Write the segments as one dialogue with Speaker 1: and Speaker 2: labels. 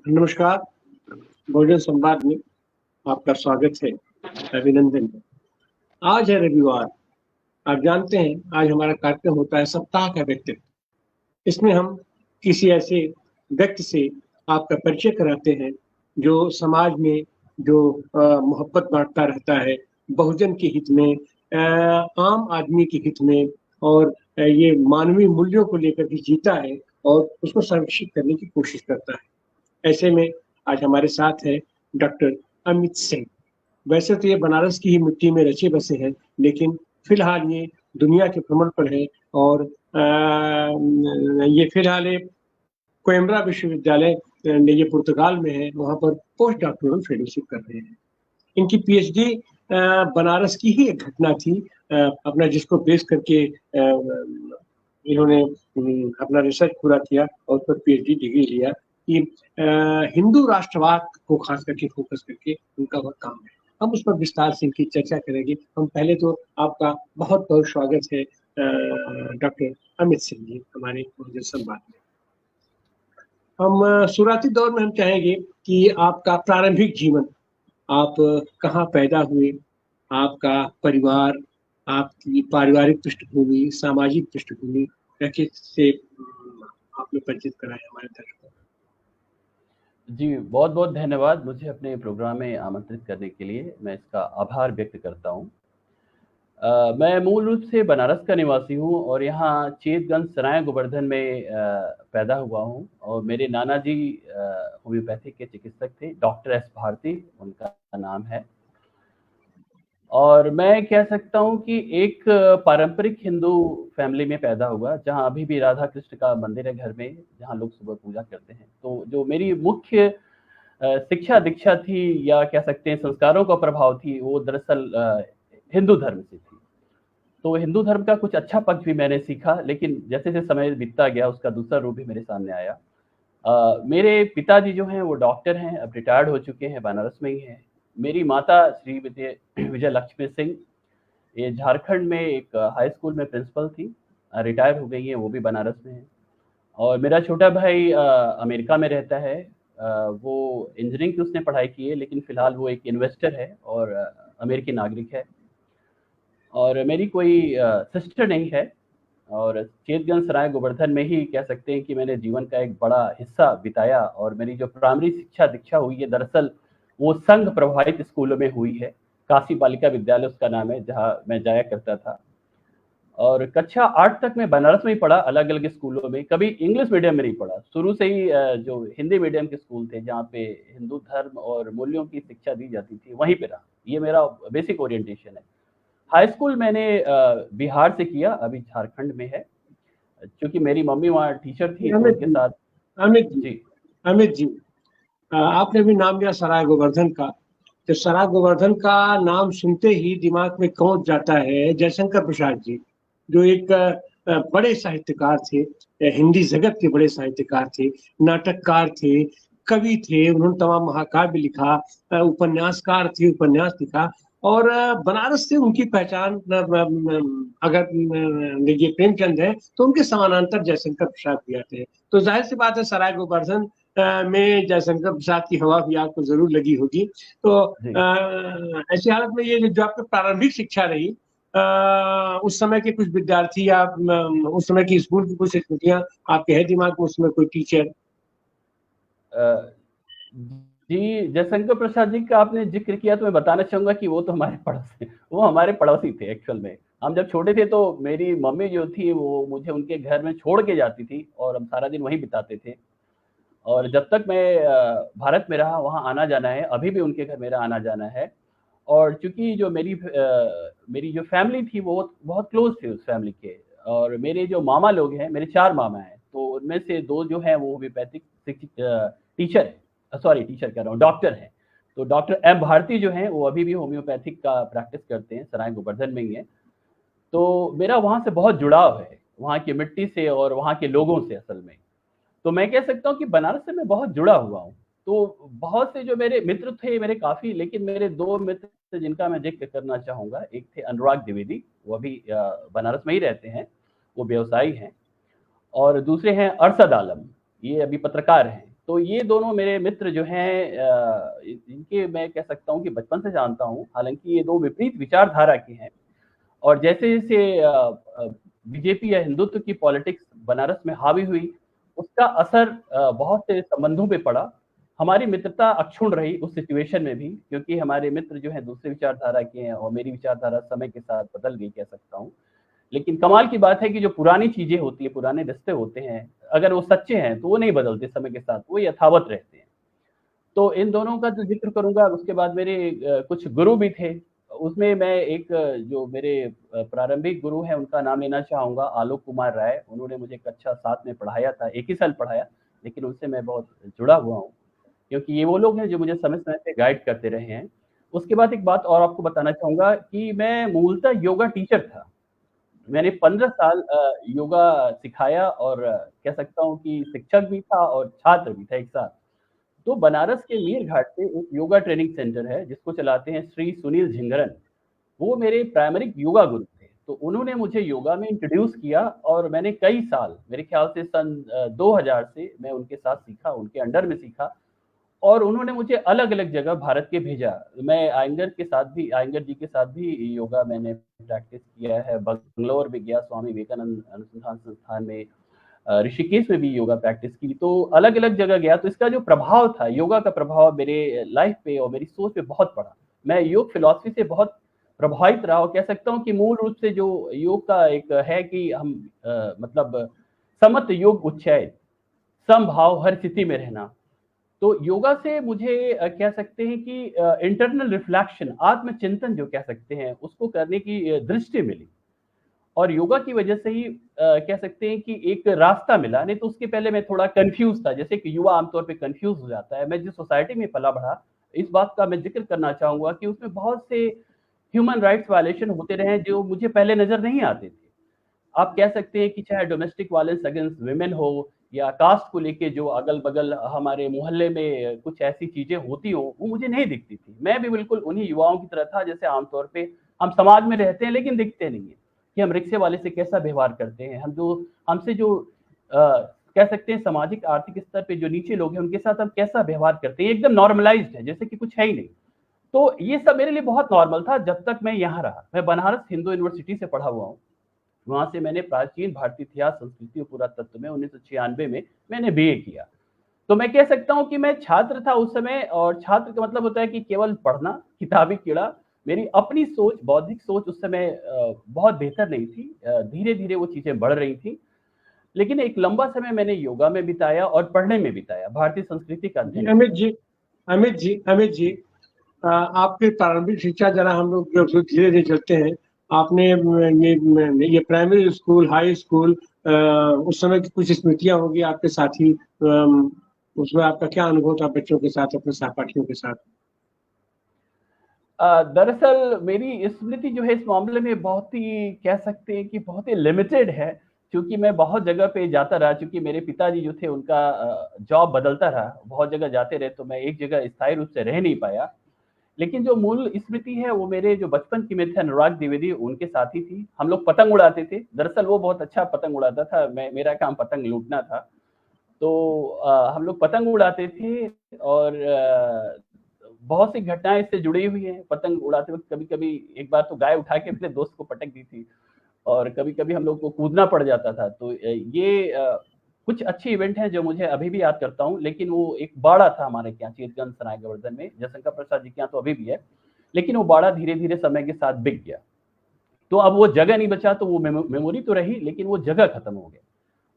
Speaker 1: नमस्कार, भोजन संवाद में आपका स्वागत है, अभिनंदन है। आज है रविवार, आप जानते हैं आज हमारा कार्यक्रम होता है सप्ताह का व्यक्तित्व। इसमें हम किसी ऐसे व्यक्ति से आपका परिचय कराते हैं, जो समाज में जो मोहब्बत बाँटता रहता है, बहुजन के हित में आम आदमी के हित में और ये मानवीय मूल्यों को लेकर के जीता है और उसको संरक्षित करने की कोशिश करता है। ऐसे में आज हमारे साथ है डॉक्टर अमित सिंह। वैसे तो ये बनारस की ही मिट्टी में रचे बसे हैं, लेकिन फिलहाल ये दुनिया के भ्रमण पर है और ये फिलहाल ये कोइम्ब्रा विश्वविद्यालय ये पुर्तगाल में है, वहाँ पर पोस्ट डॉक्टोरल फेलोशिप कर रहे हैं। इनकी पीएचडी बनारस की ही एक घटना थी, अपना जिसको बेस करके इन्होंने अपना रिसर्च पूरा किया और उस पर पीएचडी डिग्री लिया कि हिंदू राष्ट्रवाद को खास करके फोकस करके उनका वह काम है। हम उस पर विस्तार से इनकी चर्चा करेंगे। हम पहले तो आपका बहुत-बहुत स्वागत है डॉक्टर अमित सिंह जी हमारे भोजन संवाद में। हम शुरुआती दौर में हम चाहेंगे कि आपका प्रारंभिक जीवन, आप कहाँ पैदा हुए, आपका परिवार, आपकी पारिवारिक पृष्ठभूमि, सामाजिक पृष्ठभूमि से आपने परिचित कराया हमारे दर्शकों को।
Speaker 2: जी, बहुत-बहुत धन्यवाद मुझे अपने प्रोग्राम में आमंत्रित करने के लिए, मैं इसका आभार व्यक्त करता हूँ। मैं मूल रूप से बनारस का निवासी हूँ और यहाँ चेतगंज सराय गोवर्धन में पैदा हुआ हूँ और मेरे नाना जी होम्योपैथिक के चिकित्सक थे, डॉक्टर एस भारती उनका नाम है। और मैं कह सकता हूँ कि एक पारंपरिक हिंदू फैमिली में पैदा हुआ, जहाँ अभी भी राधा कृष्ण का मंदिर है घर में, जहाँ लोग सुबह पूजा करते हैं। तो जो मेरी मुख्य शिक्षा दीक्षा थी या कह सकते हैं संस्कारों का प्रभाव थी, वो दरअसल हिंदू धर्म से थी। तो हिंदू धर्म का कुछ अच्छा पक्ष भी मैंने सीखा, लेकिन जैसे-जैसे समय बीतता गया उसका दूसरा रूप भी मेरे सामने आया। मेरे पिताजी जो हैं वो डॉक्टर हैं, अब रिटायर्ड हो चुके हैं, बनारस में ही हैं। मेरी माता श्रीमती विजय लक्ष्मी सिंह, ये झारखंड में एक हाई स्कूल में प्रिंसिपल थी, रिटायर हो गई हैं, वो भी बनारस में हैं। और मेरा छोटा भाई अमेरिका में रहता है, वो इंजीनियरिंग की उसने पढ़ाई की है, लेकिन फिलहाल वो एक इन्वेस्टर है और अमेरिकी नागरिक है। और मेरी कोई सिस्टर नहीं है और चेतगंज सराय गोवर्धन में ही कह सकते हैं कि मैंने जीवन का एक बड़ा हिस्सा बिताया और मेरी जो प्राइमरी शिक्षा दीक्षा हुई है दरअसल वो संघ प्रभावित स्कूलों में हुई है। काशी बालिका विद्यालय उसका नाम है, जहाँ मैं जाया करता था। और कक्षा 8 तक मैं बनारस में ही पढ़ा, अलग-अलग स्कूलों में, कभी इंग्लिश मीडियम में नहीं पढ़ा। शुरू से ही जो हिंदी मीडियम के स्कूल थे, जहाँ पे हिंदू धर्म और मूल्यों की शिक्षा दी जाती थी, वहीं पे रहा। ये मेरा बेसिक ओरिएंटेशन है। हाई स्कूल मैंने बिहार से किया, अभी झारखंड में है। चूँकि मेरी मम्मी वहाँ टीचर थी तो
Speaker 1: अमित
Speaker 2: उनके
Speaker 1: जी,
Speaker 2: साथ।
Speaker 1: अमित जी,
Speaker 2: जी।
Speaker 1: अमित जी, आपने भी नाम लिया सराय गोवर्धन का। तो सराय गोवर्धन का नाम सुनते ही दिमाग में कौन जाता है जयशंकर प्रसाद जी, जो एक बड़े साहित्यकार थे, हिंदी जगत के बड़े साहित्यकार थे, नाटककार थे, कवि थे, उन्होंने तमाम महाकाव्य लिखा, उपन्यासकार थे, उपन्यास लिखा और बनारस से उनकी पहचान अगर ये प्रेमचंद है तो उनके समानांतर जयशंकर प्रसाद भी आते हैं। तो जाहिर सी बात है सराय गोवर्धन में जयशंकर प्रसाद की हवा भी आपको जरूर लगी होगी। तो
Speaker 2: जी।
Speaker 1: ऐसी हालत में ये जो आपकी प्रारंभिक शिक्षा रही, उस समय के कुछ विद्यार्थी या उस समय की स्कूल की कुछ स्मृतियां आपके है दिमाग में, उसमें कोई टीचर?
Speaker 2: अ, जी, जयशंकर प्रसाद जी का आपने ज़िक्र किया तो मैं बताना चाहूँगा कि वो हमारे पड़ोसी थे एक्चुअल में। हम जब छोटे थे तो मेरी मम्मी जो थी वो मुझे उनके घर में छोड़ के जाती थी और हम सारा दिन वहीं बिताते थे। और जब तक मैं भारत में रहा वहाँ आना-जाना है, अभी भी उनके घर मेरा आना-जाना है। और चूँकि जो मेरी जो फैमिली थी वो बहुत क्लोज़ थे उस फैमिली के। और मेरे जो मामा लोग हैं, मेरे 4 मामा हैं, तो उनमें से 2 जो हैं वो होम्योपैथिक टीचर हैं, सॉरी टीचर कह रहा हूँ, डॉक्टर हैं। तो डॉक्टर एम भारती जो हैं वो अभी भी होम्योपैथिक का प्रैक्टिस करते हैं, सराय गोवर्धन में ही हैं। तो मेरा वहाँ से बहुत जुड़ाव है, वहाँ की मिट्टी से और वहाँ के लोगों से असल में। तो मैं कह सकता हूँ कि बनारस से मैं बहुत जुड़ा हुआ हूँ। तो बहुत से जो मेरे मित्र थे मेरे काफ़ी, लेकिन मेरे 2 मित्र जिनका मैं ज़िक्र करना चाहूँगा, एक थे अनुराग द्विवेदी, वो अभी बनारस में ही रहते हैं, वो व्यवसायी हैं। और दूसरे हैं अरशद आलम, ये अभी पत्रकार हैं। तो ये दोनों मेरे मित्र जो हैं इनके मैं कह सकता हूँ कि बचपन से जानता हूँ, हालाँकि ये 2 विपरीत विचारधारा के हैं और जैसे-जैसे बीजेपी या हिंदुत्व की पॉलिटिक्स बनारस में हावी हुई, उसका असर बहुत से संबंधों पे पड़ा। हमारी मित्रता अक्षुण्ण रही उस सिचुएशन में भी क्योंकि हमारे मित्र जो हैं दूसरी विचारधारा के हैं और मेरी विचारधारा समय के साथ बदल गई कह सकता हूँ। लेकिन कमाल की बात है कि जो पुरानी चीज़ें होती हैं, पुराने रिश्ते होते हैं, अगर वो सच्चे हैं तो वो नहीं बदलते समय के साथ, वो यथावत रहते हैं। तो इन दोनों का जो ज़िक्र करूँगा उसके बाद मेरे कुछ गुरु भी थे। उसमें मैं एक जो मेरे प्रारंभिक गुरु हैं उनका नाम लेना चाहूँगा आलोक कुमार राय। उन्होंने मुझे कक्षा 7 में पढ़ाया था, 1 ही साल पढ़ाया, लेकिन उनसे मैं बहुत जुड़ा हुआ हूँ, क्योंकि ये वो लोग हैं जो मुझे समय-समय पे गाइड करते रहे हैं। उसके बाद एक बात और आपको बताना चाहूँगा कि मैं मूलतः योगा टीचर था। मैंने 15 साल योगा सिखाया और कह सकता हूँ कि शिक्षक भी था और छात्र भी था एक साथ। तो बनारस के मीर घाट पे एक योगा ट्रेनिंग सेंटर है जिसको चलाते हैं श्री सुनील झिंगरन। वो मेरे प्राइमरी योगा गुरु थे। तो उन्होंने मुझे योगा में इंट्रोड्यूस किया और मैंने कई साल मेरे ख्याल से सन 2000 से मैं उनके साथ सीखा, उनके अंडर में सीखा और उन्होंने मुझे अलग-अलग जगह भारत के भेजा। मैं आयंगर जी के साथ भी योगा मैंने प्रैक्टिस किया है। बंगलौर भी गया, स्वामी विवेकानंद अनुसंधान संस्थान में ऋषिकेश में भी योगा प्रैक्टिस की, तो अलग-अलग जगह गया, तो इसका जो प्रभाव था, योगा का प्रभाव मेरे लाइफ पे और मेरी सोच पे बहुत पड़ा। मैं योग फिलॉसफी से बहुत प्रभावित रहा और कह सकता हूँ कि मूल रूप से जो योग का एक है कि हम मतलब समत योग उच्चैः, समभाव हर स्थिति में रहना। तो योगा से मुझे कह सकते हैं कि इंटरनल रिफ्लेक्शन, आत्मचिंतन जो कह सकते हैं, उसको करने की दृष्टि मिली। और योगा की वजह से ही कह सकते हैं कि एक रास्ता मिला, नहीं तो उसके पहले मैं थोड़ा कन्फ्यूज़ था, जैसे कि युवा आमतौर पे कन्फ्यूज़ हो जाता है। मैं जिस सोसाइटी में पला-बढ़ा, इस बात का मैं ज़िक्र करना चाहूँगा कि उसमें बहुत से ह्यूमन राइट्स वायलेशन होते रहे हैं, जो मुझे पहले नज़र नहीं आते थे। आप कह सकते हैं कि चाहे डोमेस्टिक वायलेंस अगेंस्ट वुमेन हो या कास्ट को लेके जो अगल-बगल हमारे मोहल्ले में कुछ ऐसी चीज़ें होती हों, वो मुझे नहीं दिखती थी। मैं भी बिल्कुल उन्हीं युवाओं की तरह था जैसे आमतौर पे हम समाज में रहते हैं लेकिन दिखते नहीं हैं, कि हम रिक्शे वाले से कैसा व्यवहार करते हैं, हमसे जो कह सकते हैं सामाजिक आर्थिक स्तर पे जो नीचे लोग हैं उनके साथ हम कैसा व्यवहार करते हैं, एकदम नॉर्मलाइज़्ड है जैसे कि कुछ है ही नहीं। तो ये सब मेरे लिए बहुत नॉर्मल था जब तक मैं यहाँ रहा। मैं बनारस हिंदू यूनिवर्सिटी से पढ़ा हुआ हूँ। वहाँ से मैंने प्राचीन भारतीय इतिहास, संस्कृति और पुरातत्व में 1996 में मैंने बीए किया। तो मैं कह सकता हूँ कि मैं छात्र था उस समय और छात्र का मतलब होता है कि केवल पढ़ना, किताबी कीड़ा। मेरी अपनी सोच, बौद्धिक सोच उस समय बहुत बेहतर नहीं थी। धीरे-धीरे वो चीज़ें बढ़ रही थी। लेकिन एक लंबा समय मैंने योगा में बिताया और पढ़ने में बिताया, भारतीय संस्कृति का
Speaker 1: जी
Speaker 2: अध्ययन
Speaker 1: अमित
Speaker 2: किया।
Speaker 1: जी, अमित जी, आपकी प्रारंभिक शिक्षा जरा हम लोग जो धीरे धीरे चलते हैं। आपने ये प्राइमरी स्कूल, हाई स्कूल, उस समय की कुछ स्मृतियां होगी आपके साथी, उसमें आपका क्या अनुभव था बच्चों के साथ, अपने सहपाठियों के साथ?
Speaker 2: दरअसल मेरी स्मृति जो है इस मामले में बहुत ही कह सकते हैं कि बहुत ही लिमिटेड है, क्योंकि मैं बहुत जगह पे जाता रहा, चूँकि मेरे पिताजी जो थे उनका जॉब बदलता रहा, बहुत जगह जाते रहे, तो मैं एक जगह स्थायी रूप से रह नहीं पाया। लेकिन जो मूल स्मृति है वो मेरे जो बचपन की मित्र हैं अनुराग द्विवेदी उनके साथ ही थी। हम लोग पतंग उड़ाते थे, दरअसल वो बहुत अच्छा पतंग उड़ाता था, मेरा काम पतंग लूटना था। तो हम लोग पतंग उड़ाते थे और बहुत सी घटनाएँ इससे जुड़ी हुई हैं। पतंग उड़ाते वक़्त कभी-कभी एक बार तो गाय उठा के अपने दोस्त को पटक दी थी और कभी-कभी हम लोग को कूदना पड़ जाता था। तो ये कुछ अच्छे इवेंट हैं जो मुझे अभी भी याद करता हूँ, लेकिन वो एक बाड़ा था हमारे यहाँ चीतगंज सराय गोवर्धन में, जयशंकर प्रसाद जी के यहाँ तो अभी भी है। लेकिन वो बाड़ा धीरे-धीरे समय के साथ बिक गया। तो अब वो जगह नहीं बचा तो वो मेमोरी तो रही लेकिन वो जगह खत्म हो गया,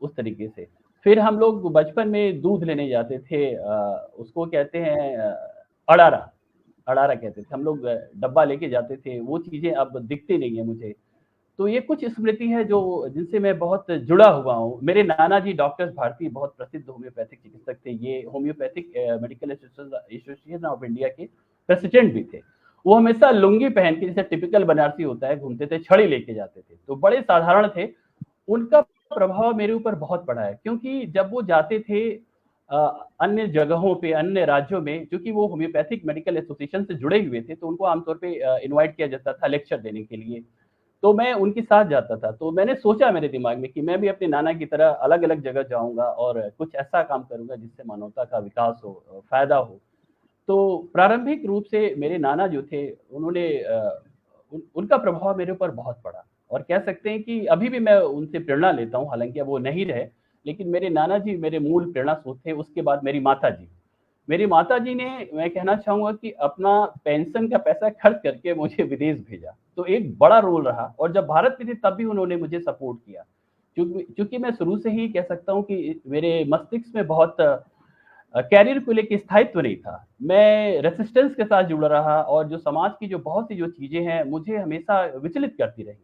Speaker 2: उस तरीके से। फिर हम लोग बचपन में दूध लेने जाते थे उसको कहते हैं अड़ारा, अड़ारा कहते थे। हम लोग डब्बा लेके जाते थे, वो चीज़ें अब दिखती नहीं है मुझे। तो ये कुछ स्मृति है जो जिनसे मैं बहुत जुड़ा हुआ हूँ। मेरे नाना जी डॉक्टर भारती बहुत प्रसिद्ध होम्योपैथिक चिकित्सक थे। ये homeopathic medical association of India के प्रेसिडेंट भी थे। वो हमेशा लुंगी पहन के जैसे टिपिकल बनारसी होता है घूमते थे, छड़ी लेके जाते थे। तो बड़े साधारण थे। उनका प्रभाव मेरे ऊपर बहुत पड़ा है क्योंकि जब वो जाते थे अन्य जगहों पे, अन्य राज्यों में, क्योंकि वो होम्योपैथिक मेडिकल एसोसिएशन से जुड़े हुए थे, तो उनको आमतौर पे इनवाइट किया जाता था लेक्चर देने के लिए। तो मैं उनके साथ जाता था। तो मैंने सोचा मेरे दिमाग में कि मैं भी अपने नाना की तरह अलग-अलग जगह जाऊँगा और कुछ ऐसा काम करूँगा जिससे मानवता का विकास हो, फ़ायदा हो। तो प्रारंभिक रूप से मेरे नाना जो थे उन्होंने उनका प्रभाव मेरे ऊपर बहुत पड़ा और कह सकते हैं कि अभी भी मैं उनसे प्रेरणा लेता हूँ, हालाँकि अब वो नहीं रहे, लेकिन मेरे नाना जी मेरे मूल प्रेरणा स्रोत थे। उसके बाद मेरी माताजी। मेरी माताजी ने, मैं कहना चाहूँगा कि अपना पेंशन का पैसा खर्च करके मुझे विदेश भेजा, तो एक बड़ा रोल रहा और जब भारत में थे तब भी उन्होंने मुझे सपोर्ट किया। चूँकि मैं शुरू से ही कह सकता हूँ कि मेरे मस्तिष्क में बहुत करियर को लेके स्थायित्व नहीं था। मैं रेजिस्टेंस के साथ जुड़ा रहा और जो समाज की जो बहुत सी जो चीज़ें हैं, मुझे हमेशा विचलित करती रहीं।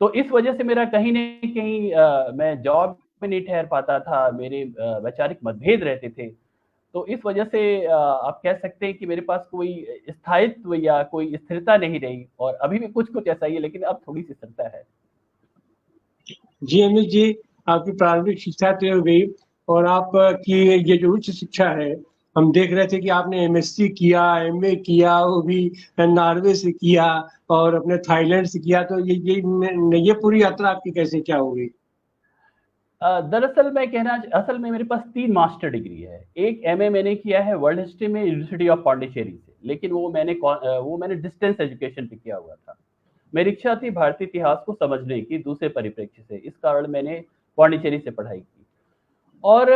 Speaker 2: तो इस वजह से मेरा कहीं न कहीं मैं जॉब में नहीं ठहर पाता था, मेरे वैचारिक मतभेद रहते थे। तो इस वजह से आप कह सकते हैं कि मेरे पास कोई स्थायित्व या कोई स्थिरता नहीं रही और अभी भी कुछ-कुछ ऐसा ही है, लेकिन अब थोड़ी-सी स्थिरता है।
Speaker 1: जी अमित जी, आपकी प्रारंभिक शिक्षा तय हो गई और आपकी ये जो उच्च शिक्षा है, हम देख रहे थे कि आपने एमएससी किया, एमए किया, वो भी नॉर्वे से किया और अपने थाईलैंड से किया, तो ये पूरी यात्रा आपकी कैसे क्या हो गई?
Speaker 2: दरअसल मैं कहना असल में मेरे पास 3 मास्टर डिग्री है। एक एमए मैंने किया है वर्ल्ड हिस्ट्री में यूनिवर्सिटी ऑफ पौंडीचेरी से, लेकिन वो मैंने डिस्टेंस एजुकेशन पे किया हुआ था। मेरी इच्छा थी भारतीय इतिहास को समझने की दूसरे परिप्रेक्ष्य से, इस कारण मैंने पौंडीचेरी से पढ़ाई की। और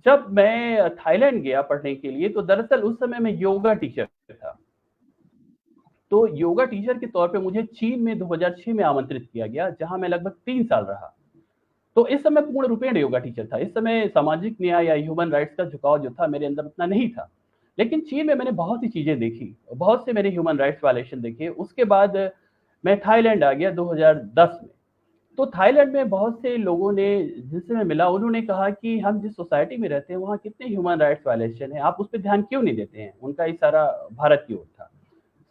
Speaker 2: जब मैं थाईलैंड गया पढ़ने के लिए, तो दरअसल उस समय मैं योगा टीचर था। तो योगा टीचर के तौर पे मुझे चीन में 2006 में आमंत्रित किया गया, जहाँ मैं लगभग 3 साल रहा। तो इस समय पूर्ण रूपेण योगा टीचर था। इस समय सामाजिक न्याय या ह्यूमन राइट्स का झुकाव जो था मेरे अंदर उतना नहीं था। लेकिन चीन में मैंने बहुत सी चीज़ें देखी, बहुत से मैंने ह्यूमन राइट्स वायलेशन देखे। उसके बाद मैं थाईलैंड आ गया 2010 में। तो थाईलैंड में बहुत से लोगों ने, जिनसे मैं मिला, उन्होंने कहा कि हम जिस सोसाइटी में रहते हैं वहाँ कितने ह्यूमन राइट्स वायलेशन हैं, आप उस पे ध्यान क्यों नहीं देते हैं? उनका इशारा भारत की ओर था।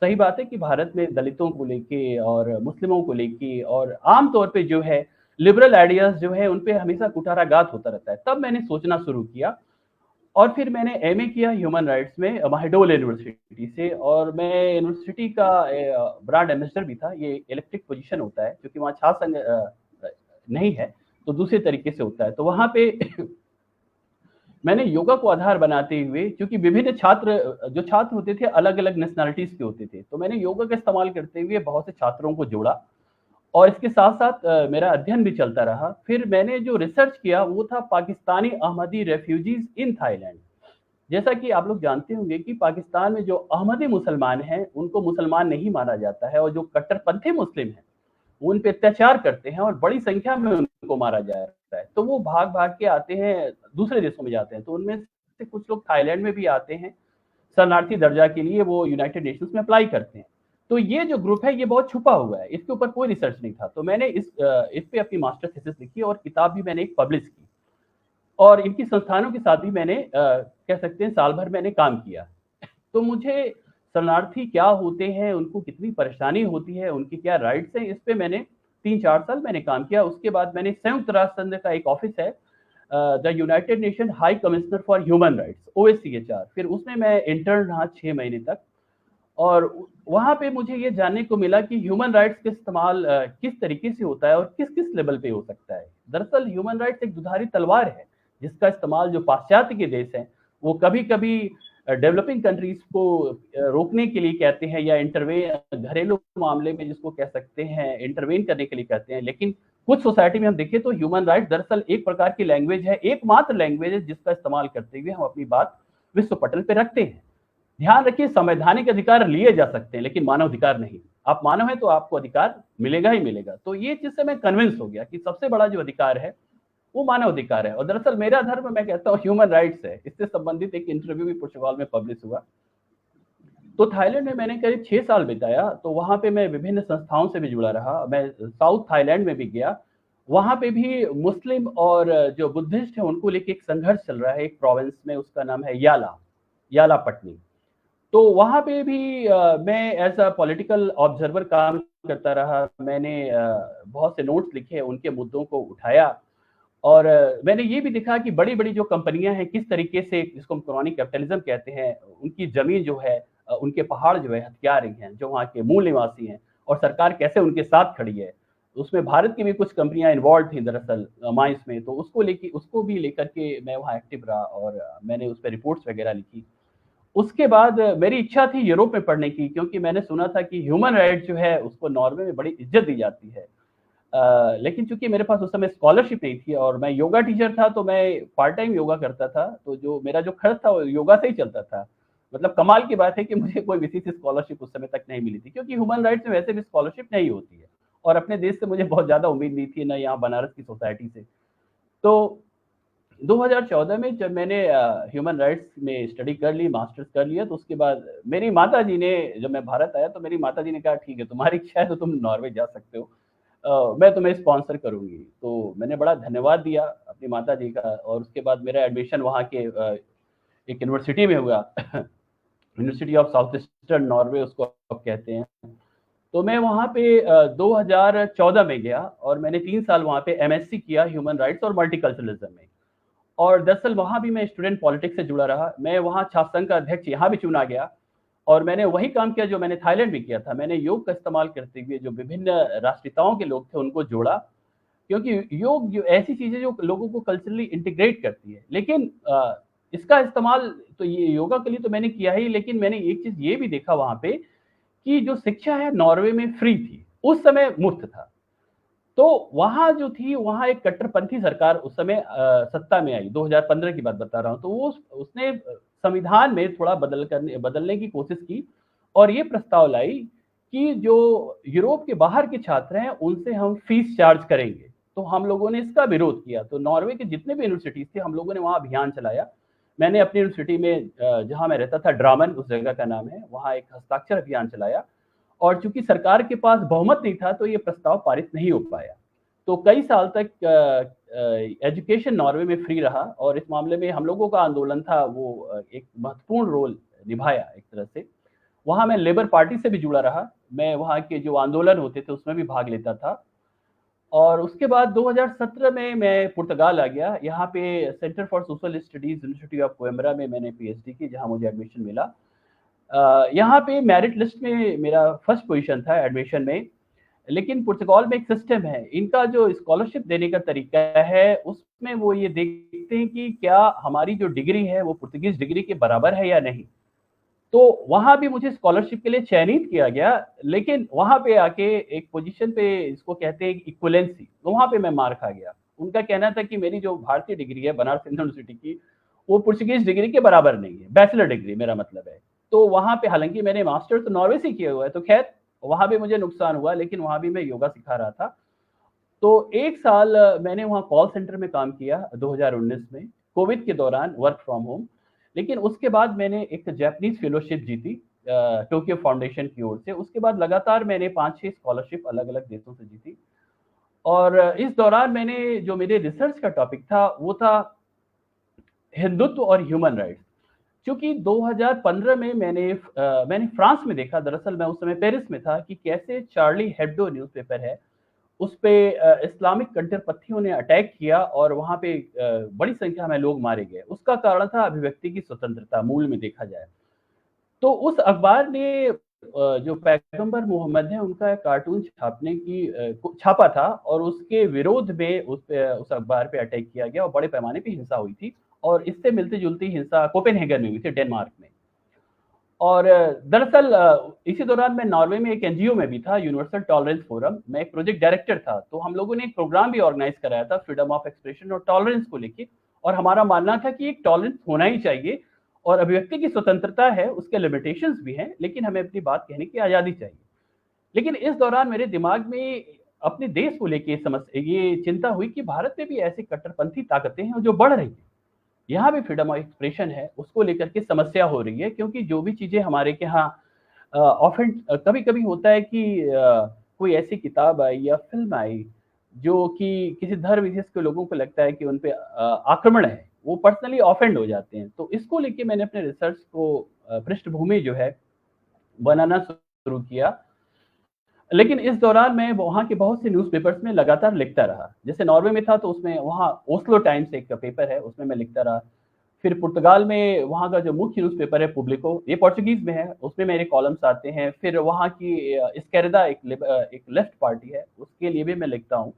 Speaker 2: सही बात है कि भारत में दलितों को लेके और मुस्लिमों को लेके और आम तौर पे जो है लिबरल आइडियाज़ जो है उन पे हमेशा कुठाराघात होता रहता है। तब मैंने सोचना शुरू किया और फिर मैंने एमए किया ह्यूमन राइट्स में माहिडोल यूनिवर्सिटी से और मैं यूनिवर्सिटी का ब्रांड एम्बेसडर भी था। ये इलेक्टेड पोजीशन होता है क्योंकि वहाँ छात्र संघ नहीं है, तो दूसरे तरीके से होता है। तो वहाँ पे मैंने योगा को आधार बनाते हुए, क्योंकि विभिन्न जो छात्र होते थे अलग-अलग नेशनैलिटीज़ के होते थे, तो मैंने योगा का इस्तेमाल करते हुए बहुत से छात्रों को जोड़ा और इसके साथ-साथ मेरा अध्ययन भी चलता रहा। फिर मैंने जो रिसर्च किया वो था Pakistani Ahmadi refugees in Thailand. जैसा कि आप लोग जानते होंगे कि पाकिस्तान में जो अहमदी मुसलमान हैं, उनको मुसलमान नहीं माना जाता है और जो कट्टरपंथी मुस्लिम हैं, वो उन पे अत्याचार करते हैं और बड़ी संख्या में उनको मारा जा रहा है। तो वो भाग-भाग के आते हैं, दूसरे देशों में जाते हैं। तो उनमें से कुछ लोग थाईलैंड में भी आते हैं, शरणार्थी दर्जा के लिए वो यूनाइटेड नेशंस में अप्लाई करते हैं। तो ये जो ग्रुप है ये बहुत छुपा हुआ है, इसके ऊपर कोई रिसर्च नहीं था। तो मैंने इस पे अपनी मास्टर थीसिस लिखी और किताब भी मैंने एक पब्लिश की और इनकी संस्थानों के साथ भी मैंने कह सकते हैं साल भर मैंने काम किया। तो मुझे शरणार्थी क्या होते हैं, उनको कितनी परेशानी होती है, उनकी क्या राइट्स हैं, इस पे मैंने 3-4 साल मैंने काम किया। उसके बाद मैंने संयुक्त राष्ट्र संघ का एक ऑफिस है, the United nation high commissioner for human rights, OHCHR, फिर उसमें मैं इंटर्न रहा 6 महीने तक और वहाँ पे मुझे ये जानने को मिला कि ह्यूमन राइट्स का इस्तेमाल किस तरीके से होता है और किस-किस लेवल पे हो सकता है। दरअसल ह्यूमन राइट्स एक दुधारी तलवार है, जिसका इस्तेमाल जो पाश्चात्य के देश हैं, वो कभी-कभी डेवलपिंग कंट्रीज़ को रोकने के लिए कहते हैं या घरेलू मामले में जिसको कह सकते हैं इंटरवेन करने के लिए कहते हैं। लेकिन कुछ सोसाइटी में हम देखें तो ह्यूमन राइट्स दरअसल एक प्रकार की लैंग्वेज है, एकमात्र लैंग्वेज है जिसका इस्तेमाल करते हुए हम अपनी बात विश्व पटल पे रखते हैं। ध्यान रखिए, संवैधानिक अधिकार लिए जा सकते हैं लेकिन मानव अधिकार नहीं। आप मानव हैं तो आपको अधिकार मिलेगा ही मिलेगा। तो ये चीज़ से मैं कन्विंस हो गया कि सबसे बड़ा जो अधिकार है वो मानव अधिकार है और दरअसल मेरा धर्म मैं कहता हूँ ह्यूमन राइट्स है। इससे संबंधित एक इंटरव्यू भी पुर्तगाल में पब्लिश हुआ। तो थाईलैंड में मैंने करीब 6 साल बिताया, तो वहाँ पे मैं विभिन्न संस्थाओं से भी जुड़ा रहा। मैं साउथ थाईलैंड में भी गया। वहाँ पे भी मुस्लिम और जो बुद्धिस्ट हैं उनको लेके एक संघर्ष चल रहा है एक प्रोविंस में, उसका नाम है याला पट्टनी। तो वहाँ पे भी मैं एज़ अ पॉलिटिकल ऑब्जर्वर काम करता रहा। मैंने बहुत से नोट्स लिखे, उनके मुद्दों को उठाया और मैंने ये भी देखा कि बड़ी-बड़ी जो कंपनियाँ हैं, किस तरीके से जिसको हम क्रोनी कैपिटलिज़्म कहते हैं, उनकी ज़मीन जो है उनके पहाड़ जो है हथिया रही हैं, जो वहाँ के मूल निवासी हैं। और सरकार कैसे उनके साथ खड़ी है। उसमें भारत की भी कुछ कंपनियां इन्वॉल्व थी दरअसल माइंस में, तो उसको भी लेकर के मैं वहाँ एक्टिव रहा और मैंने उस पर रिपोर्ट्स वगैरह लिखी। उसके बाद मेरी इच्छा थी यूरोप में पढ़ने की, क्योंकि मैंने सुना था कि ह्यूमन राइट जो है उसको नॉर्वे में बड़ी इज्जत दी जाती है। लेकिन चूंकि मेरे पास उस समय स्कॉलरशिप नहीं थी और मैं योगा टीचर था, तो मैं पार्ट टाइम योगा करता था, तो जो मेरा जो खर्च था वो योगा से ही चलता था। मतलब कमाल की बात है कि मुझे कोई विशेष स्कॉलरशिप उस समय तक नहीं मिली थी, क्योंकि ह्यूमन राइट्स में वैसे भी स्कॉलरशिप नहीं होती है और अपने देश से मुझे बहुत ज्यादा उम्मीद नहीं थी, ना यहाँ बनारस की सोसाइटी से। तो 2014 में जब मैंने ह्यूमन राइट्स में स्टडी कर ली, मास्टर्स कर लिया, तो उसके बाद मेरी माताजी ने, जब मैं भारत आया तो मेरी माताजी ने कहा ठीक है तुम्हारी इच्छा है तो तुम नॉर्वे जा सकते हो, मैं तुम्हें स्पॉन्सर करूंगी। तो मैंने बड़ा धन्यवाद दिया अपनी माताजी का, और उसके बाद मेरा एडमिशन वहाँ के एक यूनिवर्सिटी में हुआ university of south eastern Norway उसको आप कहते हैं। तो मैं वहाँ पे 2014 में गया और मैंने 3 साल वहाँ पे एमएससी किया ह्यूमन राइट्स और मल्टीकल्चरलिज्म में। और दरअसल वहाँ भी मैं स्टूडेंट पॉलिटिक्स से जुड़ा रहा। मैं वहाँ छात्र संघ का अध्यक्ष यहाँ भी चुना गया और मैंने वही काम किया जो मैंने थाईलैंड में किया था। मैंने योग का इस्तेमाल करते हुए जो विभिन्न राष्ट्रीयताओं के लोग थे उनको जोड़ा, क्योंकि योग जो ऐसी चीज़ है जो लोगों को कल्चरली इंटीग्रेट करती है। लेकिन इसका इस्तेमाल तो ये योगा के लिए तो मैंने किया ही, लेकिन मैंने एक चीज़ ये भी देखा वहाँ पे कि जो शिक्षा है नॉर्वे में फ्री थी, उस समय मुफ्त था। तो वहाँ जो थी, वहाँ एक कट्टरपंथी सरकार उस समय सत्ता में आई, 2015 की बात बता रहा हूँ। तो वो उसने संविधान में थोड़ा बदलने की कोशिश की और ये प्रस्ताव लाई कि जो यूरोप के बाहर के छात्र हैं उनसे हम फीस चार्ज करेंगे। तो हम लोगों ने इसका विरोध किया। तो नॉर्वे के जितने भी यूनिवर्सिटीज थे, हम लोगों ने वहाँ अभियान चलाया। मैंने अपनी यूनिवर्सिटी में जहाँ मैं रहता था, ड्रामन उस जगह का नाम है, वहाँ एक हस्ताक्षर अभियान चलाया और चूंकि सरकार के पास बहुमत नहीं था तो ये प्रस्ताव पारित नहीं हो पाया। तो कई साल तक एजुकेशन नॉर्वे में फ्री रहा और इस मामले में हम लोगों का आंदोलन था वो एक महत्वपूर्ण रोल निभाया एक तरह से। वहाँ मैं लेबर पार्टी से भी जुड़ा रहा, मैं वहाँ के जो आंदोलन होते थे उसमें भी भाग लेता था। और उसके बाद 2017 में मैं पुर्तगाल आ गया। यहाँ पे Centre for Social Studies University of Coimbra में मैंने पीएचडी की, जहाँ मुझे एडमिशन मिला। यहाँ पे मेरिट लिस्ट में मेरा फर्स्ट पोजीशन था एडमिशन में। लेकिन पुर्तगाल में एक सिस्टम है, इनका जो स्कॉलरशिप देने का तरीका है उसमें वो ये देखते हैं कि क्या हमारी जो डिग्री है वो पुर्तगीज डिग्री के बराबर है या नहीं। तो वहाँ भी मुझे स्कॉलरशिप के लिए चयनित किया गया, लेकिन वहाँ पे आके एक पोजीशन पे, इसको कहते हैं इक्विवेलेंसी, तो वहाँ पे मैं मार खा गया। उनका कहना था कि मेरी जो भारतीय डिग्री है बनारस हिंदू यूनिवर्सिटी की, वो पुर्तगीज डिग्री के बराबर नहीं है, बैचलर डिग्री मेरा मतलब है। तो वहाँ पे हालांकि मैंने मास्टर तो नॉर्वे से किया हुआ है, तो खैर वहाँ भी मुझे नुकसान हुआ, लेकिन वहाँ भी मैं योगा सिखा रहा था। तो 1 साल मैंने वहाँ कॉल सेंटर में काम किया 2019 में, कोविड के दौरान, वर्क फ्रॉम होम। लेकिन उसके बाद मैंने एक जापानीज फेलोशिप जीती टोक्यो फाउंडेशन की ओर से। उसके बाद लगातार मैंने 5-6 स्कॉलरशिप अलग-अलग देशों से जीती और इस दौरान मैंने जो मेरे रिसर्च का टॉपिक था वो था हिंदुत्व और ह्यूमन राइट्स। क्योंकि 2015 में मैंने फ्रांस में देखा, दरअसल मैं उस समय पेरिस में था, कि कैसे चार्ली हेब्डो न्यूज़पेपर है, उस पे इस्लामिक कट्टरपंथियों ने अटैक किया और वहाँ पे बड़ी संख्या में लोग मारे गए। उसका कारण था अभिव्यक्ति की स्वतंत्रता, मूल में देखा जाए। तो उस अखबार ने जो पैगंबर मोहम्मद है उनका कार्टून छापा था और उसके विरोध में उस अखबार पे अटैक किया गया और बड़े पैमाने पे हिंसा हुई थी। और इससे मिलती-जुलती हिंसा कोपेनहेगन में हुई थी, डेनमार्क में। और दरअसल इसी दौरान मैं नॉर्वे में एक एनजीओ में भी था, यूनिवर्सल टॉलरेंस फोरम। मैं एक प्रोजेक्ट डायरेक्टर था, तो हम लोगों ने एक प्रोग्राम भी ऑर्गेनाइज कराया था फ्रीडम ऑफ एक्सप्रेशन और टॉलरेंस को लेके। और हमारा मानना था कि एक टॉलरेंस होना ही चाहिए और अभिव्यक्ति की स्वतंत्रता है, उसके लिमिटेशंस भी हैं, लेकिन हमें अपनी बात कहने की आज़ादी चाहिए। लेकिन इस दौरान मेरे दिमाग में अपने देश को लेके ये चिंता हुई कि भारत में भी ऐसी कट्टरपंथी ताकतें हैं जो बढ़ रही हैं। यहाँ भी फ्रीडम ऑफ एक्सप्रेशन है, उसको लेकर के समस्या हो रही है, क्योंकि जो भी चीज़ें हमारे के यहाँ ऑफेंड, कभी-कभी होता है कि कोई ऐसी किताब आई या फ़िल्म आई, जो कि किसी धर्म विशेष के लोगों को लगता है कि उन पे आक्रमण है, वो पर्सनली ऑफेंड हो जाते हैं। तो इसको लेके मैंने अपने रिसर्च को पृष्ठभूमि जो है बनाना शुरू किया। लेकिन इस दौरान मैं वहाँ के बहुत से न्यूज़पेपर्स में लगातार लिखता रहा। जैसे नॉर्वे में था तो उसमें वहाँ ओस्लो टाइम्स एक पेपर है, उसमें मैं लिखता रहा। फिर पुर्तगाल में वहाँ का जो मुख्य न्यूज़पेपर है पुब्लिको, ये पोर्तुगीज़ में है, उसमें मेरे कॉलम्स आते हैं। फिर वहाँ की इस्केर्दा एक लेफ्ट पार्टी है, उसके लिए भी मैं लिखता हूँ।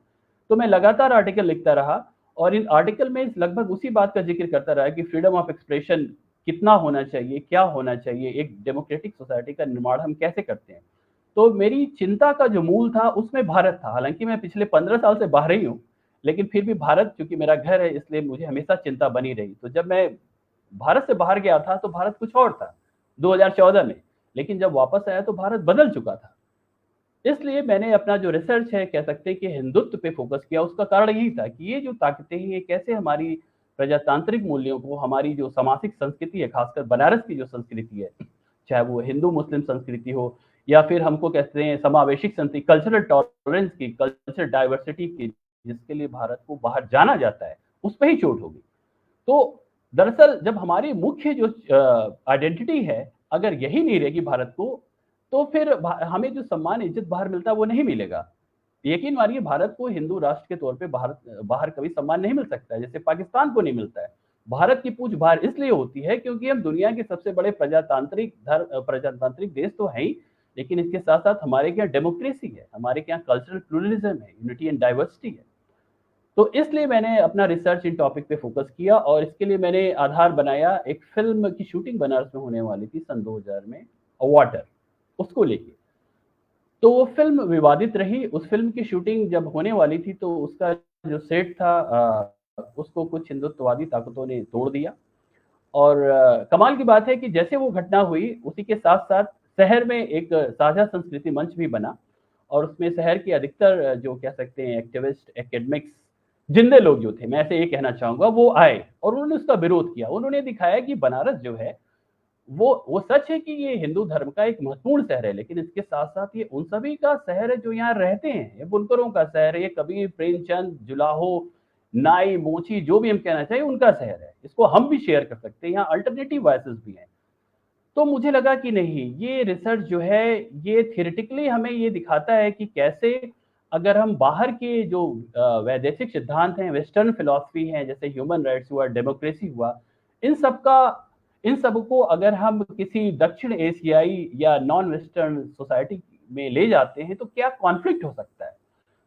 Speaker 2: तो मैं लगातार आर्टिकल लिखता रहा और इन आर्टिकल में लगभग उसी बात का ज़िक्र करता रहा कि फ्रीडम ऑफ एक्सप्रेशन कितना होना चाहिए, क्या होना चाहिए, एक डेमोक्रेटिक सोसाइटी का निर्माण हम कैसे करते हैं। तो मेरी चिंता का जो मूल था उसमें भारत था। हालाँकि मैं पिछले 15 साल से बाहर ही हूँ, लेकिन फिर भी भारत चूँकि मेरा घर है इसलिए मुझे हमेशा चिंता बनी रही। तो जब मैं भारत से बाहर गया था तो भारत कुछ और था 2014 में, लेकिन जब वापस आया तो भारत बदल चुका था। इसलिए मैंने अपना जो रिसर्च है कह सकते हैं कि हिंदुत्व पे फ़ोकस किया। उसका कारण यही था कि ये जो ताकतें हैं ये कैसे हमारी प्रजातांत्रिक मूल्यों को, हमारी जो सामाजिक संस्कृति है, खासकर बनारस की जो संस्कृति है, चाहे वो हिंदू मुस्लिम संस्कृति हो या फिर हमको कहते हैं समावेशिक संस्कृति, कल्चरल टॉलरेंस की, कल्चरल डाइवर्सिटी की, जिसके लिए भारत को बाहर जाना जाता है, उस पे ही चोट होगी। तो दरअसल जब हमारी मुख्य जो आइडेंटिटी है, अगर यही नहीं रहेगी भारत को, तो फिर हमें जो सम्मान इज्जत बाहर मिलता है वो नहीं मिलेगा। यकीन मानिए भारत को हिंदू राष्ट्र के तौर पे बाहर कभी सम्मान नहीं मिल सकता है, जैसे पाकिस्तान को नहीं मिलता है। भारत की पूछ बाहर इसलिए होती है क्योंकि हम दुनिया के सबसे बड़े प्रजातांत्रिक देश तो हैं ही, लेकिन इसके साथ-साथ हमारे यहाँ डेमोक्रेसी है, हमारे यहाँ कल्चरल प्लुरलिज़्म है, यूनिटी एंड डाइवर्सिटी है। तो इसलिए मैंने अपना रिसर्च इन टॉपिक पे फ़ोकस किया और इसके लिए मैंने आधार बनाया, एक फ़िल्म की शूटिंग बनारस में होने वाली थी सन 2000 में, वाटर, उसको लेके। तो वो फ़िल्म विवादित रही। उस फ़िल्म की शूटिंग जब होने वाली थी तो उसका जो सेट था उसको कुछ हिंदुत्ववादी ताकतों ने तोड़ दिया और कमाल की बात है कि जैसे वो घटना हुई, उसी के साथ-साथ शहर में एक साझा संस्कृति मंच भी बना और उसमें शहर के अधिकतर जो कह सकते हैं एक्टिविस्ट, एकेडमिक्स, जिंदे लोग जो थे, मैं ऐसे ये कहना चाहूँगा, वो आए और उन्होंने उसका विरोध किया। उन्होंने दिखाया कि बनारस जो है वो सच है कि ये हिंदू धर्म का एक महत्वपूर्ण शहर है, लेकिन इसके साथ-साथ ये उन सभी का शहर है जो यहाँ रहते हैं। ये बुनकरों का शहर है, ये कबीर, प्रेमचंद, जुलाहो, नाई, मोची जो भी हम कहना चाहिए उनका शहर है। इसको हम भी शेयर कर सकते हैं, यहाँ अल्टरनेटिव वॉइसेस भी हैं। तो मुझे लगा कि नहीं, ये रिसर्च जो है ये थियोरेटिकली हमें ये दिखाता है कि कैसे अगर हम बाहर के जो वैदेशिक सिद्धांत हैं, वेस्टर्न फिलॉसफी हैं, जैसे ह्यूमन राइट्स हुआ, डेमोक्रेसी हुआ, इन सब का इन सबको अगर हम किसी दक्षिण एशियाई या नॉन वेस्टर्न सोसाइटी में ले जाते हैं तो क्या कॉन्फ्लिक्ट हो सकता है।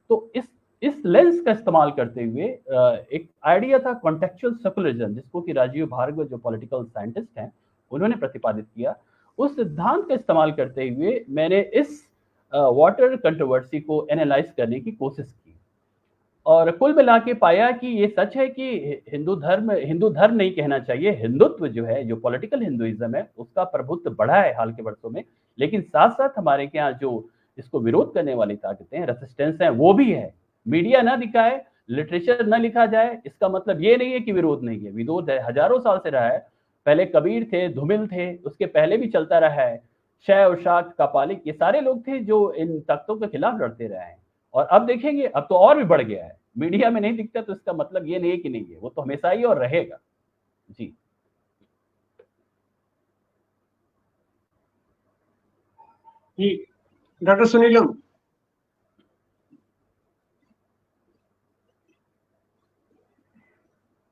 Speaker 2: तो इस लेंस का इस्तेमाल करते हुए एक आइडिया था कॉन्टेक्चुअल सेकुलरिज्म, जिसको कि राजीव भार्गव जो पॉलिटिकल साइंटिस्ट हैं उन्होंने प्रतिपादित किया। उस सिद्धांत का इस्तेमाल करते हुए मैंने इस वाटर कंट्रोवर्सी को एनालाइज करने की कोशिश की और कुल मिला के पाया कि ये सच है कि हिंदू धर्म नहीं कहना चाहिए, हिंदुत्व जो है, जो पॉलिटिकल हिंदुइज्म है, उसका प्रभुत्व बढ़ा है हाल के वर्षों में। लेकिन साथ-साथ हमारे के यहाँ जो इसको विरोध करने वाली ताकतें हैं, रेजिस्टेंस है, वो भी है। मीडिया ना दिखाए, लिटरेचर ना लिखा जाए, इसका मतलब ये नहीं है कि विरोध नहीं है। विरोध है, हज़ारों साल से रहा है। पहले कबीर थे, धुमिल थे, उसके पहले भी चलता रहा है। शैव, शाक्त, कापालिक, ये सारे लोग थे जो इन ताकतों के खिलाफ लड़ते रहे हैं। और अब देखेंगे, अब तो और भी बढ़ गया है। मीडिया में नहीं दिखता तो इसका मतलब ये नहीं है कि नहीं है, वो तो हमेशा ही और रहेगा। जी।
Speaker 1: जी, डॉक्टर सुनीलम।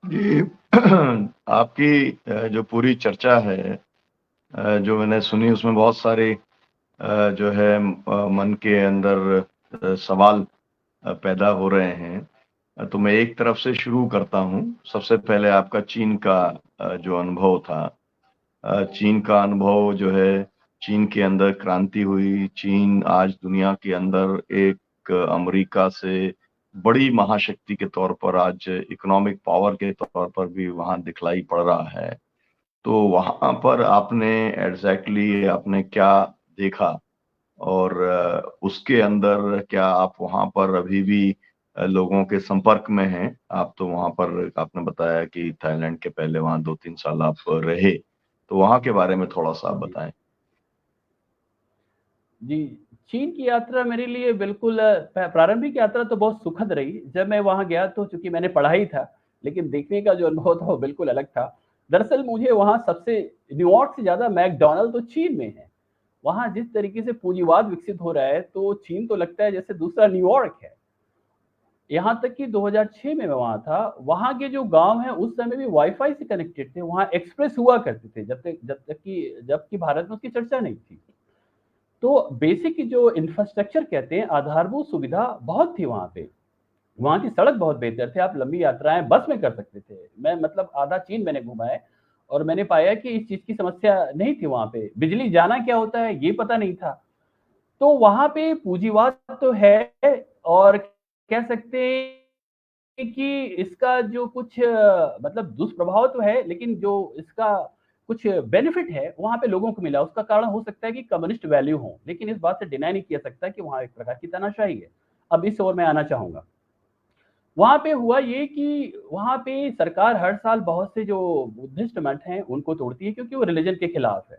Speaker 3: जी आपकी जो पूरी चर्चा है जो मैंने सुनी उसमें बहुत सारे जो है मन के अंदर सवाल पैदा हो रहे हैं। तो मैं एक तरफ से शुरू करता हूँ। सबसे पहले आपका चीन का जो अनुभव था, चीन का अनुभव जो है, चीन के अंदर क्रांति हुई। चीन आज दुनिया के अंदर एक अमेरिका से बड़ी महाशक्ति के तौर पर, आज इकोनॉमिक पावर के तौर पर भी वहाँ दिखलाई पड़ रहा है। तो वहाँ पर आपने एग्जैक्टली आपने क्या देखा और उसके अंदर क्या आप वहाँ पर अभी भी लोगों के संपर्क में हैं? आप तो वहाँ पर आपने बताया कि थाईलैंड के पहले वहाँ 2-3 साल आप रहे, तो वहाँ के बारे में थोड़ा-सा आप बताएँ।
Speaker 2: जी, चीन की यात्रा मेरे लिए बिल्कुल प्रारंभिक यात्रा तो बहुत सुखद रही। जब मैं वहाँ गया तो चूँकि मैंने पढ़ा ही था, लेकिन देखने का जो अनुभव था वो बिल्कुल अलग था। दरअसल मुझे वहाँ सबसे न्यूयॉर्क से ज़्यादा मैकडॉनल्ड तो चीन में है। वहाँ जिस तरीके से पूंजीवाद विकसित हो रहा है, तो चीन तो लगता है जैसे दूसरा न्यूयॉर्क है। यहाँ तक कि 2006 में मैं वहाँ था, वहाँ के जो गाँव हैं उस समय भी वाईफ़ाई से कनेक्टेड थे, वहाँ एक्सप्रेस हुआ करते थे जबकि भारत में उसकी चर्चा नहीं थी। तो बेसिक जो इंफ्रास्ट्रक्चर कहते हैं, आधारभूत सुविधा बहुत थी वहाँ पे। वहाँ की सड़क बहुत बेहतर थी, आप लंबी यात्राएँ बस में कर सकते थे। मैं मतलब आधा चीन मैंने घूमा है और मैंने पाया कि इस चीज़ की समस्या नहीं थी वहाँ पे। बिजली जाना क्या होता है, ये पता नहीं था। तो वहाँ पे पूंजीवाद तो है और कह सकते हैं कि इसका जो कुछ मतलब दुष्प्रभाव तो है, लेकिन जो इसका कुछ बेनिफिट है, वहाँ पे लोगों को मिला। उसका कारण हो सकता है कि कम्युनिस्ट वैल्यू हो, लेकिन इस बात से डिनाई नहीं किया सकता कि वहाँ एक प्रकार की तानाशाही है। अब इस ओर मैं आना चाहूँगा। वहाँ पे हुआ ये कि वहाँ पे सरकार हर साल बहुत से जो बुद्धिस्ट मठ हैं, उनको तोड़ती है क्योंकि वो रिलिजन के खिलाफ है।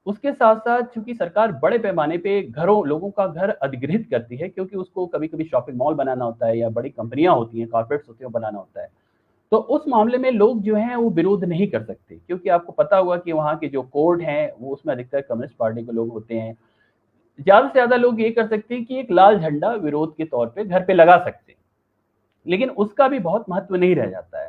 Speaker 2: उसके साथ-साथ चूँकि सरकार बड़े पैमाने पे लोगों का घर अधिग्रहित करती है क्योंकि उसको कभी-कभी शॉपिंग मॉल बनाना होता है या बड़ी कंपनियाँ होती हैं, कॉर्पोरेट्स होते हैं, वो बनाना होता है। तो उस मामले में लोग जो हैं वो विरोध नहीं कर सकते क्योंकि आपको पता होगा कि वहाँ के जो कोर्ट हैं, वो उसमें अधिकतर कम्युनिस्ट पार्टी के लोग होते हैं। ज़्यादा से ज़्यादा लोग ये कर सकते हैं कि एक लाल झंडा विरोध के तौर पे घर पे लगा सकते हैं, लेकिन उसका भी बहुत महत्व नहीं रह जाता है।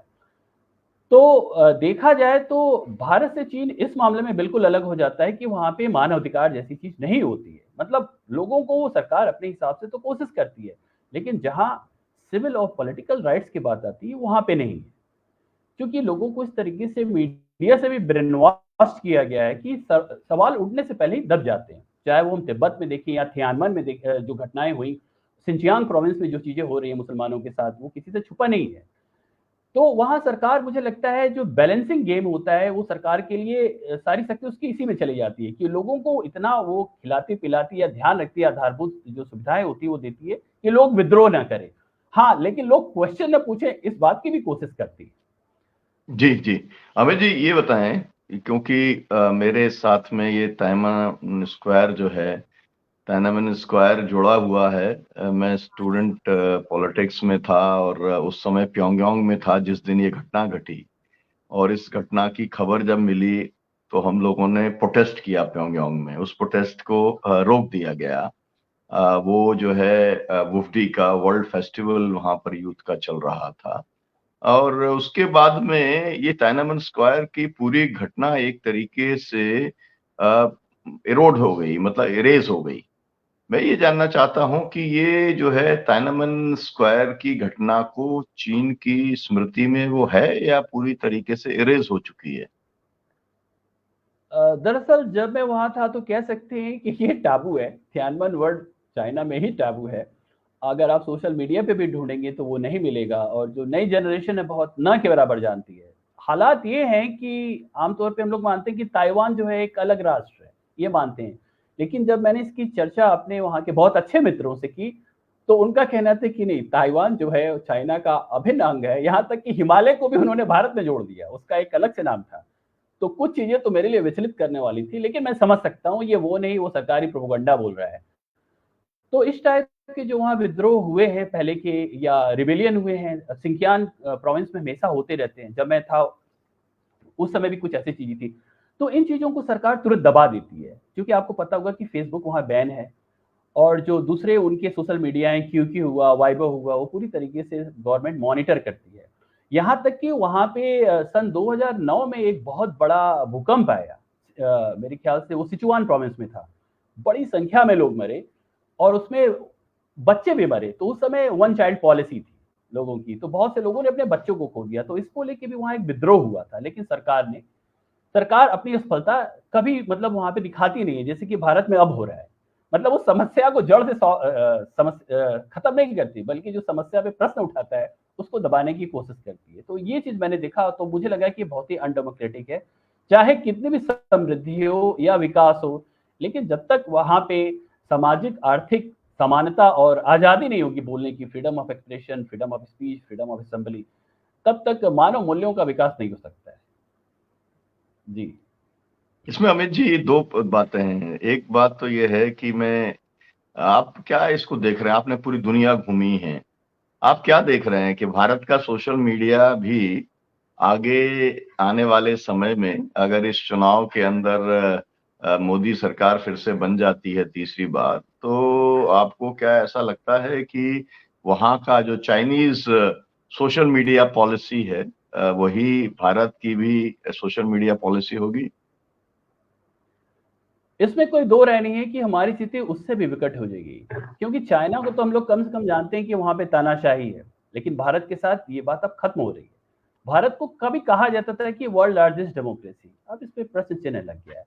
Speaker 2: तो देखा जाए तो भारत से चीन इस मामले में बिल्कुल अलग हो जाता है कि वहाँ पे मानवाधिकार जैसी चीज़ नहीं होती है। मतलब लोगों को सरकार अपने हिसाब से तो कोशिश करती है, लेकिन जहाँ सिविल और पॉलिटिकल राइट्स की बात आती है, वहाँ पे नहीं है। क्योंकि लोगों को इस तरीके से मीडिया से भी ब्रेन वॉश किया गया है कि सवाल उठने से पहले ही दब जाते हैं। चाहे वो हम तिब्बत में देखें या थियानमन में जो घटनाएँ हुई, सिंचियांग प्रोविंस में जो चीज़ें हो रही हैं मुसलमानों के साथ, वो किसी से छुपा नहीं है। तो वहाँ सरकार मुझे लगता है जो बैलेंसिंग गेम होता है वो सरकार के लिए सारी शक्ति उसकी इसी में चली जाती है कि लोगों को इतना वो खिलाती-पिलाती या ध्यान रखती है आधारभूत जो सुविधाएँ होती है वो देती है कि लोग विद्रोह ना करें। हाँ, लेकिन लोग क्वेश्चन ना पूछें इस बात की भी कोशिश करती है।
Speaker 3: जी, जी। अमित जी ये बताएँ क्योंकि मेरे साथ में ये टाइमन स्क्वायर जो है, टाइनानमेन स्क्वायर जुड़ा हुआ है। मैं स्टूडेंट पॉलिटिक्स में था और उस समय प्योंगयांग में था जिस दिन ये घटना घटी और इस घटना की खबर जब मिली, तो हम लोगों ने प्रोटेस्ट किया प्योंगयांग में। उस प्रोटेस्ट को रोक दिया गया। वो जो है वुफडी का वर्ल्ड फेस्टिवल वहाँ पर यूथ का चल रहा था। और उसके बाद में ये टाइनानमेन स्क्वायर की पूरी घटना एक तरीके से अ, इरोड हो गई मतलब इरेज़ हो गई। मैं ये जानना चाहता हूँ कि ये जो है टाइनानमेन स्क्वायर की घटना को चीन की स्मृति में वो है या पूरी तरीके से इरेज़ हो चुकी है?
Speaker 2: दरअसल जब मैं वहाँ था तो कह सकते हैं कि ये टाबू है। तियानमन वर्ड चाइना में ही टाबू है। अगर आप सोशल मीडिया पे भी ढूँढेंगे तो वो नहीं मिलेगा और जो नई जनरेशन है बहुत ना के बराबर जानती है। हालात ये हैं कि आमतौर पे हम लोग मानते हैं कि ताइवान जो है एक अलग राष्ट्र है, ये मानते हैं। लेकिन जब मैंने इसकी चर्चा अपने वहाँ के बहुत अच्छे मित्रों से की, तो उनका कहना था कि नहीं ताइवान जो है चाइना का अभिन्न अंग है। यहाँ तक कि हिमालय को भी उन्होंने भारत में जोड़ दिया, उसका एक अलग से नाम था। तो कुछ चीज़ें तो मेरे लिए विचलित करने वाली थी, लेकिन मैं समझ सकता हूँ ये वो नहीं, वो सरकारी प्रोपेगेंडा बोल रहा है। तो इस टाइप के जो वहाँ विद्रोह हुए हैं पहले के या रिबेलियन हुए हैं, सिंकियान प्रोविंस में हमेशा होते रहते हैं। जब मैं था उस समय भी कुछ ऐसी चीज़ें थी। तो इन चीज़ों को सरकार तुरंत दबा देती है, क्योंकि आपको पता होगा कि फेसबुक वहाँ बैन है और जो दूसरे उनके सोशल मीडिया हैं, क्यूक्यू हुआ, वाइबो हुआ, वो पूरी तरीके से गवर्नमेंट मॉनिटर करती है। यहाँ तक कि वहाँ पे सन 2009 में एक बहुत बड़ा भूकंप आया। मेरे ख्याल से वो सिचुआन प्रोविंस में था। बड़ी संख्या में लोग मरे और उसमें बच्चे भी मरे। तो उस समय वन चाइल्ड पॉलिसी थी लोगों की, तो बहुत से लोगों ने अपने बच्चों को खो दिया। तो इसको लेके भी वहाँ एक विद्रोह हुआ था, लेकिन सरकार अपनी असफलता कभी मतलब वहाँ पे दिखाती नहीं है, जैसे कि भारत में अब हो रहा है। मतलब उस समस्या को जड़ से खत्म नहीं करती, बल्कि जो समस्या पे प्रश्न उठाता है, उसको दबाने की कोशिश करती है। तो ये चीज़ मैंने देखा तो मुझे लगा कि बहुत ही अनडेमोक्रेटिक है। चाहे कितनी भी समृद्धि हो या विकास हो, लेकिन जब तक वहाँ पे सामाजिक, आर्थिक समानता और आज़ादी नहीं होगी बोलने की, freedom of expression, freedom of speech, freedom of assembly, तब तक मानव मूल्यों का विकास नहीं हो सकता है। जी।
Speaker 3: इसमें अमित जी 2 बातें हैं। एक बात तो ये है कि आप क्या इसको देख रहे हैं? आपने पूरी दुनिया घूमी है। आप क्या देख रहे हैं कि भारत का सोशल मीडिया भी आगे आने वाले समय में अगर इस चुनाव के अंदर मोदी सरकार फिर से बन जाती है तीसरी बार, तो आपको क्या ऐसा लगता है कि वहाँ का जो चाइनीज सोशल मीडिया पॉलिसी है वही भारत की भी सोशल मीडिया पॉलिसी होगी?
Speaker 2: इसमें कोई दो राय नहीं है कि हमारी स्थिति उससे भी विकट हो जाएगी, क्योंकि चाइना को तो हम लोग कम से कम जानते हैं कि वहां पे तानाशाही है, लेकिन भारत के साथ ये बात अब खत्म हो रही है। भारत को कभी कहा जाता था कि वर्ल्ड लार्जेस्ट डेमोक्रेसी, अब इस पे प्रश्न चिन्ह लग गया है।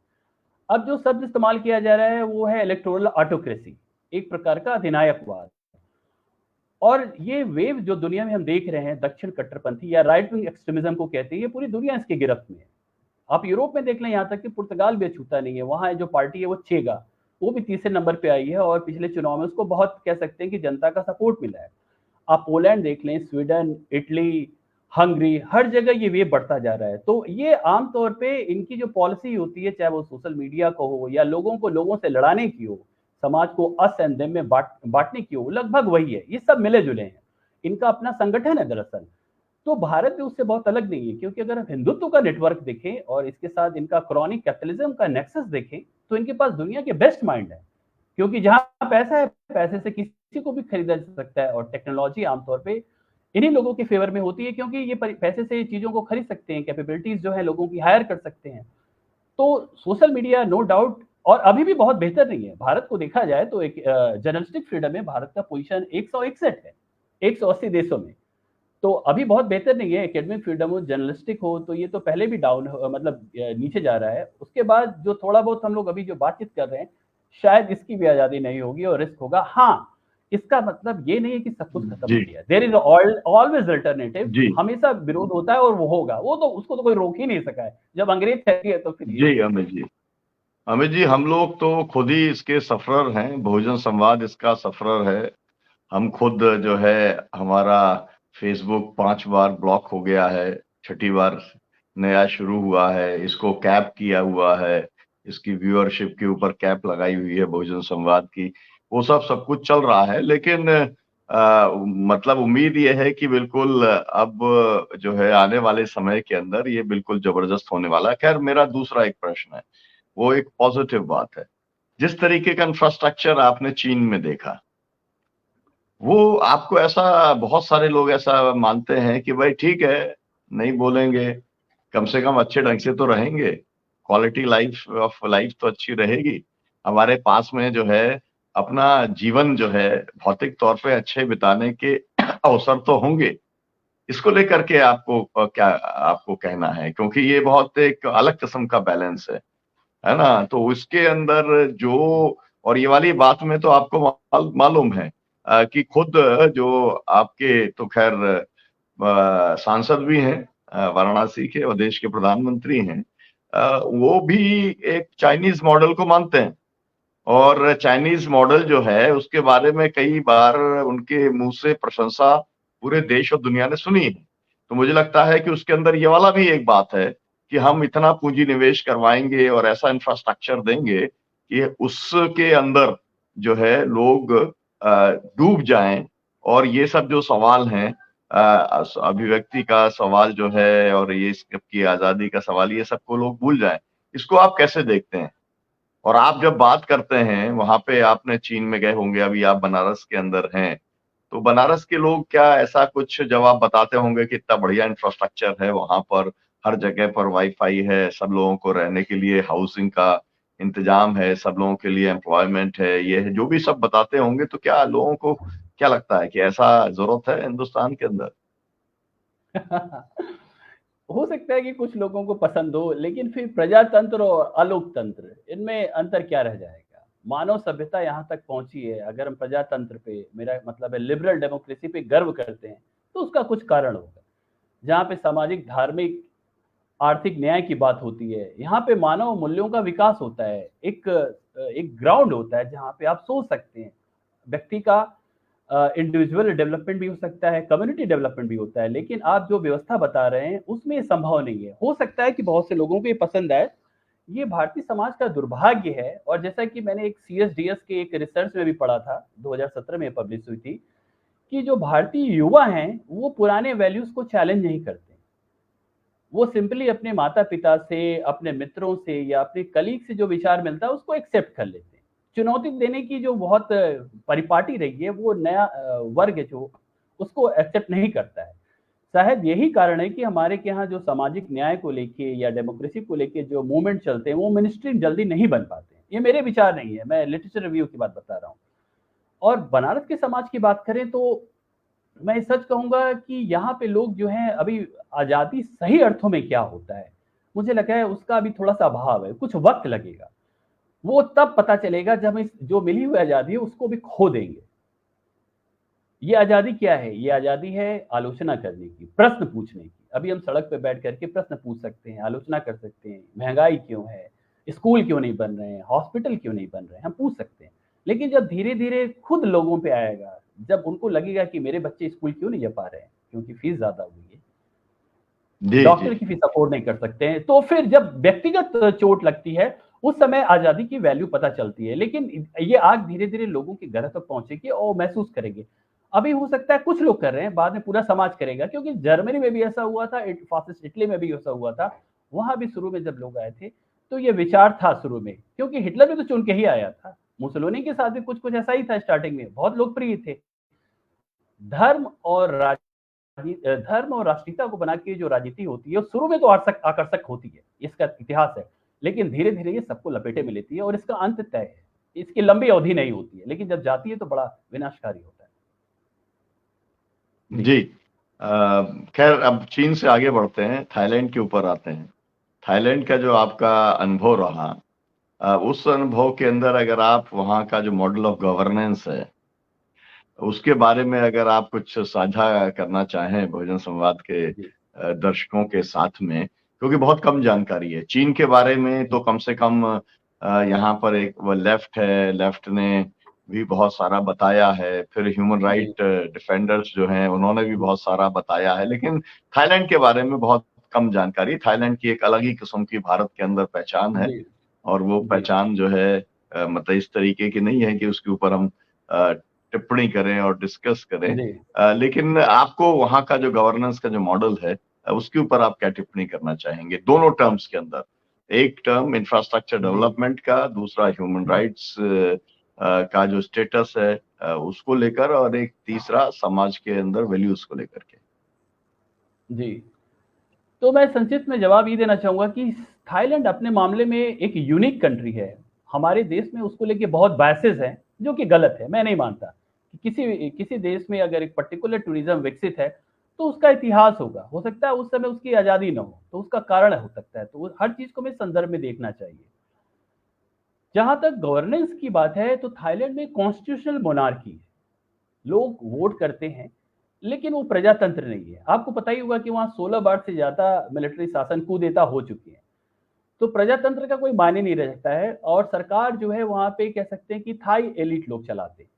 Speaker 2: अब जो शब्द इस्तेमाल किया जा रहा है वो है इलेक्टोरल ऑटोक्रेसी, एक प्रकार का अधिनायकवाद। और ये वेव जो दुनिया में हम देख रहे हैं, दक्षिण कट्टरपंथी या राइट विंग एक्सट्रीमिज्म को कहते हैं, ये पूरी दुनिया इसकी गिरफ्त में है। आप यूरोप में देख लें, यहाँ तक कि पुर्तगाल भी अछूता नहीं है। वहाँ जो पार्टी है वो चेगा, वो भी तीसरे नंबर पे आई है और पिछले चुनाव में उसको बहुत कह सकते हैं कि जनता का सपोर्ट मिला है। आप पोलैंड देख लें, स्वीडन, इटली, हंगरी, हर जगह ये वेव बढ़ता जा रहा है। तो ये आमतौर पे इनकी जो पॉलिसी होती है, चाहे वो सोशल मीडिया को हो या लोगों को लोगों से लड़ाने की हो, समाज को अस एंड देम में बांटने की हो, लगभग वही है। ये सब मिले जुले हैं, इनका अपना संगठन है दरअसल। तो भारत भी उससे बहुत अलग नहीं है, क्योंकि अगर हम हिंदुत्व का नेटवर्क देखें और इसके साथ इनका क्रॉनिक कैपिटलिज्म का नेक्सस देखें, तो इनके पास दुनिया के बेस्ट माइंड है। क्योंकि जहां पैसा है, पैसे से किसी को भी खरीदा जा सकता है, और टेक्नोलॉजी आमतौर पे इन्हीं लोगों के फेवर में होती है, क्योंकि ये पैसे से चीजों को खरीद सकते हैं, कैपेबिलिटीज जो है लोगों की हायर कर सकते हैं। तो सोशल मीडिया नो डाउट, और अभी भी बहुत बेहतर नहीं है। भारत को देखा जाए तो एक जर्नलिस्टिक फ्रीडम में भारत का पोजीशन 161 है 180 देशों में। तो अभी बहुत बेहतर नहीं है। एकेडमिक फ्रीडम हो, जर्नलिस्टिक हो, तो ये तो पहले भी डाउन मतलब नीचे जा रहा है। उसके बाद जो थोड़ा बहुत हम लोग अभी जो बातचीत कर रहे हैं, शायद इसकी भी आजादी नहीं होगी और रिस्क होगा। हाँ, इसका मतलब ये नहीं है कि सब कुछ खत्म हो गया। देयर इज ऑलवेज अल्टरनेटिव, हमेशा विरोध होता है और वो होगा, वो तो उसको तो कोई रोक ही नहीं सका है। जब अंग्रेज थे तो फिर
Speaker 3: जी अमित जी, हम लोग तो खुद ही इसके सफरर हैं, बहुजन संवाद इसका सफरर है। हम खुद जो है, हमारा फेसबुक 5 बार ब्लॉक हो गया है, 6ठी बार नया शुरू हुआ है, इसको कैप किया हुआ है, इसकी व्यूअरशिप के ऊपर कैप लगाई हुई है बहुजन संवाद की। वो सब कुछ चल रहा है, लेकिन मतलब उम्मीद ये है कि बिल्कुल अब जो है आने वाले समय के अंदर ये बिल्कुल जबरदस्त होने वाला है। खैर, मेरा दूसरा एक प्रश्न है, वो एक पॉजिटिव बात है। जिस तरीके का इंफ्रास्ट्रक्चर आपने चीन में देखा, वो आपको ऐसा, बहुत सारे लोग ऐसा मानते हैं कि भाई ठीक है, नहीं बोलेंगे, कम से कम अच्छे ढंग से तो रहेंगे, क्वालिटी लाइफ ऑफ लाइफ तो अच्छी रहेगी, हमारे पास में जो है अपना जीवन जो है भौतिक तौर पे अच्छे बिताने के अवसर तो होंगे। इसको लेकर के आपको क्या आपको कहना है? क्योंकि ये बहुत एक अलग किस्म का बैलेंस है ना? तो उसके अंदर जो, और ये वाली बात में तो आपको मालूम है कि खुद जो आपके तो खैर सांसद भी हैं वाराणसी के और देश के प्रधानमंत्री हैं, वो भी एक चाइनीज मॉडल को मानते हैं, और चाइनीज मॉडल जो है उसके बारे में कई बार उनके मुंह से प्रशंसा पूरे देश और दुनिया ने सुनी है। तो मुझे लगता है कि उसके अंदर ये वाला भी एक बात है कि हम इतना पूंजी निवेश करवाएंगे और ऐसा इंफ्रास्ट्रक्चर देंगे कि उसके अंदर जो है लोग डूब जाएं, और ये सब जो सवाल हैं, अभिव्यक्ति का सवाल जो है और ये इसकी आजादी का सवाल, ये सबको लोग भूल जाएं। इसको आप कैसे देखते हैं? और आप जब बात करते हैं, वहां पे आपने चीन में गए होंगे, अभी आप बनारस के अंदर हैं, तो बनारस के लोग क्या ऐसा कुछ जवाब बताते होंगे कि इतना बढ़िया इंफ्रास्ट्रक्चर है वहां पर, हर जगह पर वाईफाई है, सब लोगों को रहने के लिए हाउसिंग का इंतजाम है, सब लोगों के लिए एम्प्लॉयमेंट है, ये है, जो भी सब बताते होंगे, तो क्या लोगों को क्या लगता है कि ऐसा जरूरत है हिंदुस्तान के अंदर?
Speaker 2: हो सकता है कि कुछ लोगों को पसंद हो, लेकिन फिर प्रजातंत्र और अलोकतंत्र, इनमें अंतर क्या रह जाएगा? मानव सभ्यता यहाँ तक पहुंची है। अगर हम प्रजातंत्र पे, मेरा मतलब है लिबरल डेमोक्रेसी पे गर्व करते हैं, तो उसका कुछ कारण होगा। जहाँ पे सामाजिक, धार्मिक, आर्थिक न्याय की बात होती है, यहाँ पे मानव मूल्यों का विकास होता है। एक ग्राउंड होता है जहाँ पे आप सोच सकते हैं। व्यक्ति का इंडिविजुअल डेवलपमेंट भी हो सकता है, कम्युनिटी डेवलपमेंट भी होता है। लेकिन आप जो व्यवस्था बता रहे हैं उसमें ये संभव नहीं है। हो सकता है कि बहुत से लोगों को ये पसंद आए, ये भारतीय समाज का दुर्भाग्य है। और जैसा कि मैंने एक CSDS के एक रिसर्च में भी पढ़ा था, 2017 में पब्लिश हुई थी, कि जो भारतीय युवा हैं वो पुराने वैल्यूज को चैलेंज नहीं करते। वो सिंपली अपने माता पिता से, अपने मित्रों से या अपने कलीग से जो विचार मिलता है उसको एक्सेप्ट कर लेते हैं। चुनौती देने की जो बहुत परिपाटी रही है, वो नया वर्ग जो उसको एक्सेप्ट नहीं करता है। शायद यही कारण है कि हमारे के यहाँ जो सामाजिक न्याय को लेके या डेमोक्रेसी को लेके जो मूवमेंट चलते हैं, वो मेनस्ट्रीम जल्दी नहीं बन पाते हैं। ये मेरे विचार नहीं है, मैं लिटरेचर रिव्यू की बात बता रहा हूँ। और बनारस के समाज की बात करें तो मैं सच कहूँगा कि यहाँ पे लोग जो हैं अभी आज़ादी सही अर्थों में क्या होता है, मुझे लगता है उसका अभी थोड़ा-सा अभाव है, कुछ वक़्त लगेगा। वो तब पता चलेगा जब इस जो मिली हुई आज़ादी है उसको भी खो देंगे। ये आज़ादी क्या है? ये आज़ादी है आलोचना करने की, प्रश्न पूछने की। अभी हम सड़क पे बैठ कर के प्रश्न पूछ सकते हैं, आलोचना कर सकते हैं, महँगाई क्यों है? स्कूल क्यों नहीं बन रहे हैं? हॉस्पिटल क्यों नहीं बन रहे हैं? हम पूछ सकते हैं। लेकिन जब धीरे-धीरे खुद लोगों पे आएगा, जब उनको लगेगा कि मेरे बच्चे स्कूल क्यों नहीं जा पा रहे हैं? क्योंकि फीस ज़्यादा हो गई है।
Speaker 3: जी,
Speaker 2: डॉक्टर
Speaker 3: जी।
Speaker 2: की फीस अफोर्ड नहीं कर सकते हैं, तो फिर जब व्यक्तिगत चोट लगती है, उस समय आज़ादी की वैल्यू पता चलती है। लेकिन ये आग धीरे-धीरे लोगों के घर तक पहुँचेगी और महसूस करेंगे। अभी हो सकता है कुछ लोग कर रहे हैं, बाद में पूरा समाज करेगा, क्योंकि जर्मनी में भी ऐसा हुआ था, फासिस्ट इटली में भी ऐसा हुआ था। वहाँ भी शुरू में जब लोग आए थे, तो ये विचार था शुरू में, क्योंकि हिटलर भी तो चुन के ही आया था। मुसोलिनी के साथ भी कुछ-कुछ ऐसा ही था स्टार्टिंग में, बहुत लोकप्रिय थे। धर्म और धर्म और राष्ट्रीयता को बना के जो राजनीति होती है, वो शुरू में तो आकर्षक होती है, इसका इतिहास है। लेकिन धीरे-धीरे ये सबको लपेटे में लेती है और इसका अंत तय है। इसकी लंबी अवधि नहीं होती है, लेकिन जब जाती है तो बड़ा विनाशकारी होता है।
Speaker 3: जी। खैर अब चीन से आगे बढ़ते हैं, थाईलैंड के ऊपर आते हैं। थाईलैंड का जो आपका अनुभव रहा, उस अनुभव के अंदर अगर आप वहाँ का जो मॉडल ऑफ गवर्नेंस है, उसके बारे में अगर आप कुछ साझा करना चाहें बहुजन संवाद के
Speaker 2: जी,
Speaker 3: दर्शकों के साथ में, क्योंकि बहुत कम जानकारी है। चीन के बारे में तो कम से कम यहाँ पर एक वो लेफ्ट है, लेफ्ट ने भी बहुत सारा बताया है, फिर ह्यूमन
Speaker 2: जी,
Speaker 3: राइट डिफेंडर्स जो हैं, उन्होंने भी
Speaker 2: जी,
Speaker 3: बहुत सारा बताया है, लेकिन थाईलैंड के बारे में बहुत कम जानकारी। थाईलैंड की एक अलग ही किस्म की भारत के अंदर पहचान है
Speaker 2: जी,
Speaker 3: और वो
Speaker 2: जी,
Speaker 3: पहचान जो है मतलब इस तरीके की नहीं है कि उसके ऊपर हम अ, टिप्पणी करें और डिस्कस करें।
Speaker 2: जी,
Speaker 3: लेकिन आपको वहाँ का जो गवर्नेंस का जो मॉडल है उसके ऊपर आप क्या टिप्पणी करना चाहेंगे? दोनों टर्म्स के अंदर। एक टर्म इंफ्रास्ट्रक्चर
Speaker 2: जी।
Speaker 3: डेवलपमेंट का, दूसरा ह्यूमन राइट्स का जो स्टेटस है उसको लेकर और एक तीसरा समाज के अंदर वैल्यूज को लेकर के।
Speaker 2: जी। तो मैं संक्षिप्त में जवाब ये देना चाहूँगा कि थाईलैंड अपने मामले में एक यूनिक कंट्री है। हमारे देश में उसको लेके बहुत बायसेस हैं, जो कि गलत है, मैं नहीं मानता। कि किसी देश में अगर एक पर्टिकुलर टूरिज़्म विकसित है, तो उसका इतिहास होगा। हो सकता है उस समय उसकी आज़ादी ना हो, तो उसका कारण हो सकता है। तो वो हर चीज़ को हमें संदर्भ में देखना चाहिए। जहाँ तक गवर्नेंस की बात है, तो थाईलैंड में कॉन्स्टिट्यूशनल मोनार्की है। लोग वोट करते हैं, लेकिन वो प्रजातंत्र नहीं है। आपको पता ही होगा कि वहाँ 16 बार से ज़्यादा मिलिट्री शासन कूदेता हो चुके हैं। तो प्रजातंत्र का कोई मायने नहीं रहता है और सरकार जो है वहाँ पे कह सकते हैं कि थाई एलीट लोग चलाते हैं।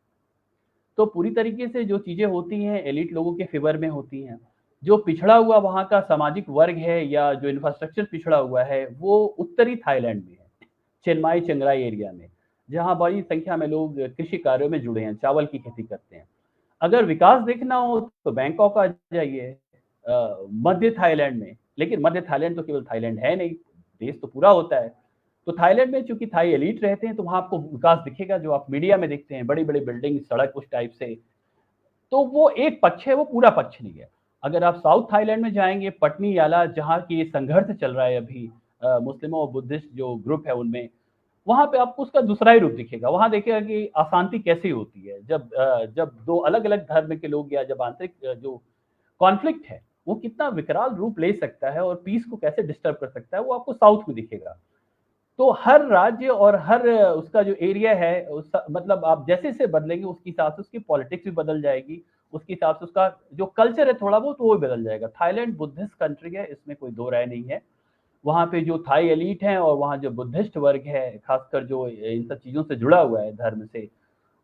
Speaker 2: तो पूरी तरीके से जो चीज़ें होती हैं एलीट लोगों के फ़ेवर में होती हैं। जो पिछड़ा हुआ वहाँ का सामाजिक वर्ग है या जो इंफ्रास्ट्रक्चर पिछड़ा हुआ है, वो उत्तरी थाईलैंड में है। चिन्माई, चिंगराई एरिया में, जहाँ बड़ी संख्या में लोग कृषि कार्यों में जुड़े हैं, चावल की खेती करते हैं। अगर विकास देखना हो तो बैंकॉक आ जाइए, मध्य थाईलैंड में, लेकिन मध्य थाईलैंड तो केवल थाईलैंड है नहीं, देश तो पूरा होता है। तो थाईलैंड में चूंकि थाई एलीट रहते हैं तो वहाँ आपको विकास दिखेगा जो आप मीडिया में देखते हैं, बड़ी-बड़ी बिल्डिंग, सड़क उस टाइप से। तो वो एक पक्ष है, वो पूरा पक्ष नहीं है। अगर आप साउथ थाईलैंड में जाएँगे, पटनी याला जहाँ की संघर्ष चल रहा है अभी मुस्लिमों और बुद्धिस्ट जो ग्रुप है उनमें, वहाँ पे आपको उसका दूसरा ही रूप दिखेगा। वहाँ देखिएगा कि अशांति कैसे होती है। जब 2 अलग-अलग धर्म के लोग या जब आंतरिक जो कॉन्फ्लिक्ट है, वो कितना विकराल रूप ले सकता है और पीस को कैसे डिस्टर्ब कर सकता है, वो आपको साउथ में दिखेगा। तो हर राज्य और हर उसका जो एरिया है, उस मतलब आप जैसे-जैसे बदलेंगे उसके हिसाब से उसकी पॉलिटिक्स भी बदल जाएगी, उसके हिसाब से उसका जो कल्चर है थोड़ा बहुत वो भी बदल जाएगा। थाईलैंड बुद्धिस्ट कंट्री है, इसमें कोई दो राय नहीं है। वहाँ पे जो थाई एलीट हैं और वहाँ जो बुद्धिस्ट वर्ग है, खासकर जो इन सब चीज़ों से जुड़ा हुआ है धर्म से,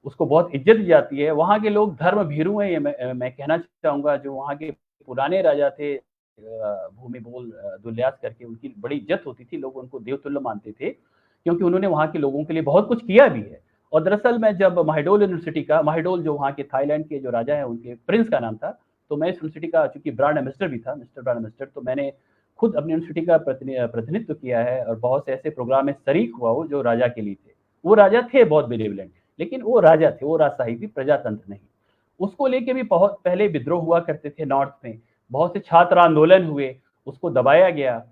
Speaker 2: उसको बहुत इज़्ज़त दी जाती है। वहाँ के लोग धर्म भीरू हैं, ये मैं कहना चाहूँगा। जो वहाँ के पुराने राजा थे भूमिबोल दुल्यास करके, उनकी बड़ी इज़्ज़त होती थी, लोग उनको देवतुल्य मानते थे, क्योंकि उन्होंने वहाँ के लोगों के लिए बहुत कुछ किया भी है। और दरअसल मैं जब माहिडोल यूनिवर्सिटी का, माहिडोल जो वहाँ के थाईलैंड के जो राजा हैं, उनके प्रिंस का नाम था, तो मैं इस यूनिवर्सिटी का चूँकि ब्रांड एम्बेसडर भी था, मिस्टर ब्रांड एम्बेसडर, तो मैंने खुद अपनी यूनिवर्सिटी का प्रतिनिधित्व किया है और बहुत से ऐसे प्रोग्राम में शरीक हुआ हूँ जो राजा के लिए थे। वो राजा थे बहुत बेनेवलेंट, लेकिन वो राजा थे, वो राजशाही थी, प्रजातंत्र नहीं। उसको लेके भी बहुत पहले विद्रोह हुआ करते थे नॉर्थ में, बहुत से छात्र आंदोलन हुए, उसको दबाया गया।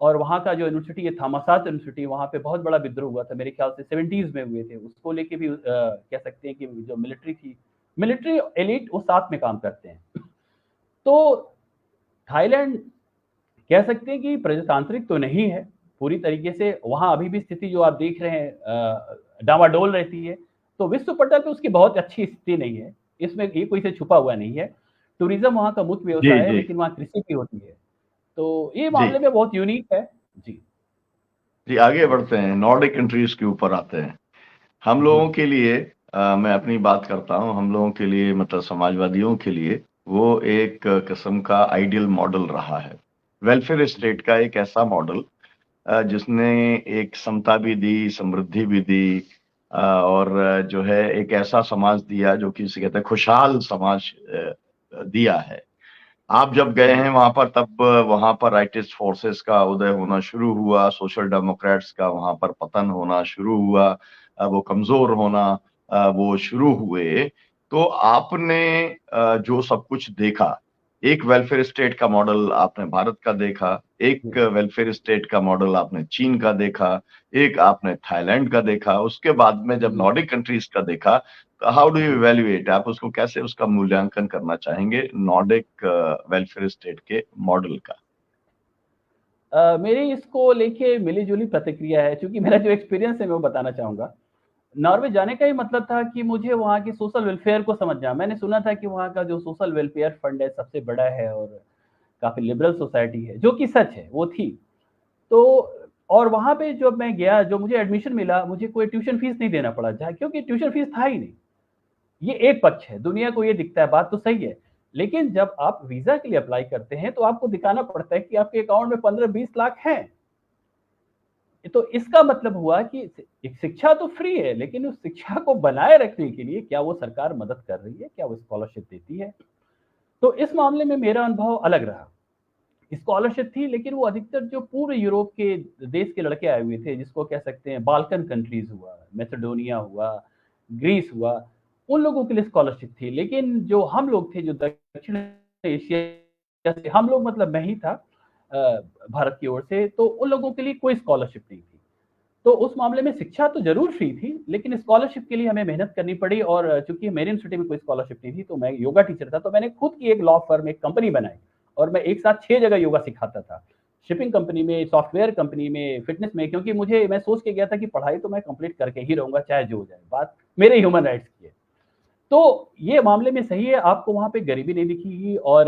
Speaker 2: और वहाँ का जो यूनिवर्सिटी है थामासात यूनिवर्सिटी, वहाँ पे बहुत बड़ा विद्रोह हुआ था, मेरे ख्याल से 70s में हुए थे। उसको लेके भी कह सकते हैं कि जो मिलिट्री थी, मिलिट्री एलिट वो साथ में काम करते हैं। तो थाईलैंड कह सकते हैं कि प्रजातांत्रिक तो नहीं है पूरी तरीके से, वहाँ अभी भी स्थिति जो आप देख रहे हैं डामाडोल रहती है। तो विश्व पटल पे उसकी बहुत अच्छी स्थिति नहीं है, इसमें ये कोई से छुपा हुआ नहीं है। टूरिज्म वहाँ का मुख्य
Speaker 3: जी
Speaker 2: व्यवसाय है,
Speaker 3: जी
Speaker 2: लेकिन वहाँ कृषि भी होती है। तो ये
Speaker 3: जी
Speaker 2: मामले में बहुत यूनिक है। जी
Speaker 3: जी, आगे बढ़ते हैं, नॉर्डिक कंट्रीज के ऊपर आते हैं। हम
Speaker 2: जी
Speaker 3: लोगों के लिए मैं अपनी बात करता हूँ, हम लोगों के लिए मतलब समाजवादियों के लिए वो एक किस्म का आइडियल मॉडल रहा है। वेलफेयर स्टेट का एक ऐसा मॉडल जिसने एक समता भी दी, समृद्धि भी दी, और जो है एक ऐसा समाज दिया जो कि इसे कहते हैं खुशहाल समाज दिया है। आप जब गए हैं वहां पर, तब वहां पर राइटिस्ट फोर्सेस का उदय होना शुरू हुआ, सोशल डेमोक्रेट्स का वहां पर पतन होना शुरू हुआ, वो कमजोर होना वो शुरू हुए। तो आपने जो सब कुछ देखा, एक वेलफेयर स्टेट का मॉडल आपने भारत का देखा, एक वेलफेयर स्टेट का मॉडल आपने चीन का देखा, एक आपने थाईलैंड का देखा, उसके बाद में जब
Speaker 2: जी
Speaker 3: नॉर्डिक कंट्रीज का देखा, हाउ डू यू
Speaker 2: जी
Speaker 3: इवेल्युएट, आप उसको कैसे उसका मूल्यांकन करना चाहेंगे नॉर्डिक वेलफेयर स्टेट के मॉडल का?
Speaker 2: मेरी इसको लेके मिली-जुली प्रतिक्रिया है, क्योंकि मेरा जो एक्सपीरियंस है मैं वो बताना चाहूँगा। नॉर्वे जाने का ही मतलब था कि मुझे वहाँ की सोशल वेलफेयर को समझना। मैंने सुना था कि वहाँ का जो सोशल वेलफेयर फंड है सबसे बड़ा है और काफ़ी लिबरल सोसाइटी है, जो कि सच है, वो थी। तो और वहाँ पे जब मैं गया, जो मुझे एडमिशन मिला, मुझे कोई ट्यूशन फीस नहीं देना पड़ा, जहाँ क्योंकि ट्यूशन फीस था ही नहीं। ये एक पक्ष है, दुनिया को ये दिखता है, बात तो सही है। लेकिन जब आप वीज़ा के लिए अप्लाई करते हैं, तो आपको दिखाना पड़ता है कि आपके अकाउंट में 15-20 लाख हैं। तो इसका मतलब हुआ कि एक शिक्षा तो फ्री है, लेकिन उस शिक्षा को बनाए रखने के लिए क्या वो सरकार मदद कर रही है? क्या वो स्कॉलरशिप देती है? तो इस मामले में मेरा अनुभव अलग रहा। स्कॉलरशिप थी, लेकिन वो अधिकतर जो पूर्व यूरोप के देश के लड़के आए हुए थे, जिसको कह सकते हैं बाल्कन कंट्रीज़ हुआ, मैसेडोनिया हुआ, ग्रीस हुआ, उन लोगों के लिए स्कॉलरशिप थी। लेकिन जो हम लोग थे, जो दक्षिण एशिया से, हम लोग मतलब मैं ही था भारत की ओर से, तो उन लोगों के लिए कोई स्कॉलरशिप नहीं थी। तो उस मामले में शिक्षा तो ज़रूर फ्री थी, लेकिन स्कॉलरशिप के लिए हमें मेहनत करनी पड़ी। और चूँकि मेरी यूनिवर्सिटी में कोई स्कॉलरशिप नहीं थी, तो मैं योगा टीचर था, तो मैंने खुद की एक लॉ फर्म, एक कंपनी बनाई और मैं एक साथ 6 जगह योगा सिखाता था। शिपिंग कंपनी में, सॉफ्टवेयर कंपनी में, फिटनेस में, क्योंकि मैं सोच के गया था कि पढ़ाई तो मैं कंप्लीट करके ही रहूँगा, चाहे जो हो जाए। बात मेरे ह्यूमन राइट्स की है। तो ये मामले में सही है, आपको वहाँ पे गरीबी नहीं दिखेगी। और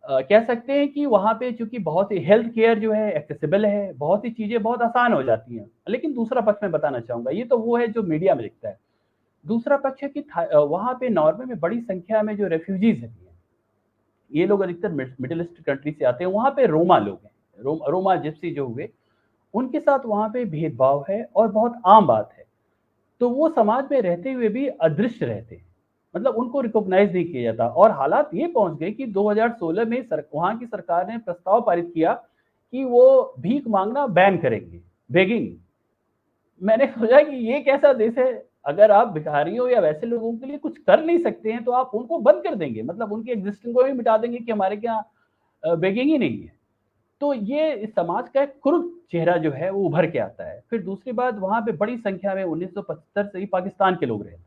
Speaker 2: कह सकते हैं कि वहाँ पे चूँकि बहुत ही हेल्थ केयर जो है एक्सेसिबल है, बहुत सी चीज़ें बहुत आसान हो जाती हैं। लेकिन दूसरा पक्ष मैं बताना चाहूँगा, ये तो वो है जो मीडिया में दिखता है। दूसरा पक्ष है कि वहाँ पे नॉर्वे में बड़ी संख्या में जो रेफ्यूजीज़ हैं, ये लोग अधिकतर मिडल ईस्ट कंट्री से आते हैं। वहाँ पे रोमा लोग हैं, रोमा जिप्सी जो हुए, उनके साथ वहाँ पे भेदभाव है और बहुत आम बात है। तो वो समाज में रहते हुए भी अदृश्य रहते हैं, मतलब उनको रिकॉग्नाइज नहीं किया जाता। और हालात ये पहुंच गए कि 2016 में वहाँ की सरकार ने प्रस्ताव पारित किया कि वो भीख मांगना बैन करेंगे, बेगिंग। मैंने सोचा कि ये कैसा देश है, अगर आप भिखारियों या वैसे लोगों के लिए कुछ कर नहीं सकते हैं, तो आप उनको बंद कर देंगे, मतलब उनकी एग्जिस्टिंग को ही मिटा देंगे कि हमारे यहाँ बेगिंग ही नहीं है। तो ये इस समाज का एक क्रूर चेहरा जो है वो उभर के आता है। फिर दूसरी बात, वहाँ पे बड़ी संख्या में 1975 से ही पाकिस्तान के लोग रहते हैं।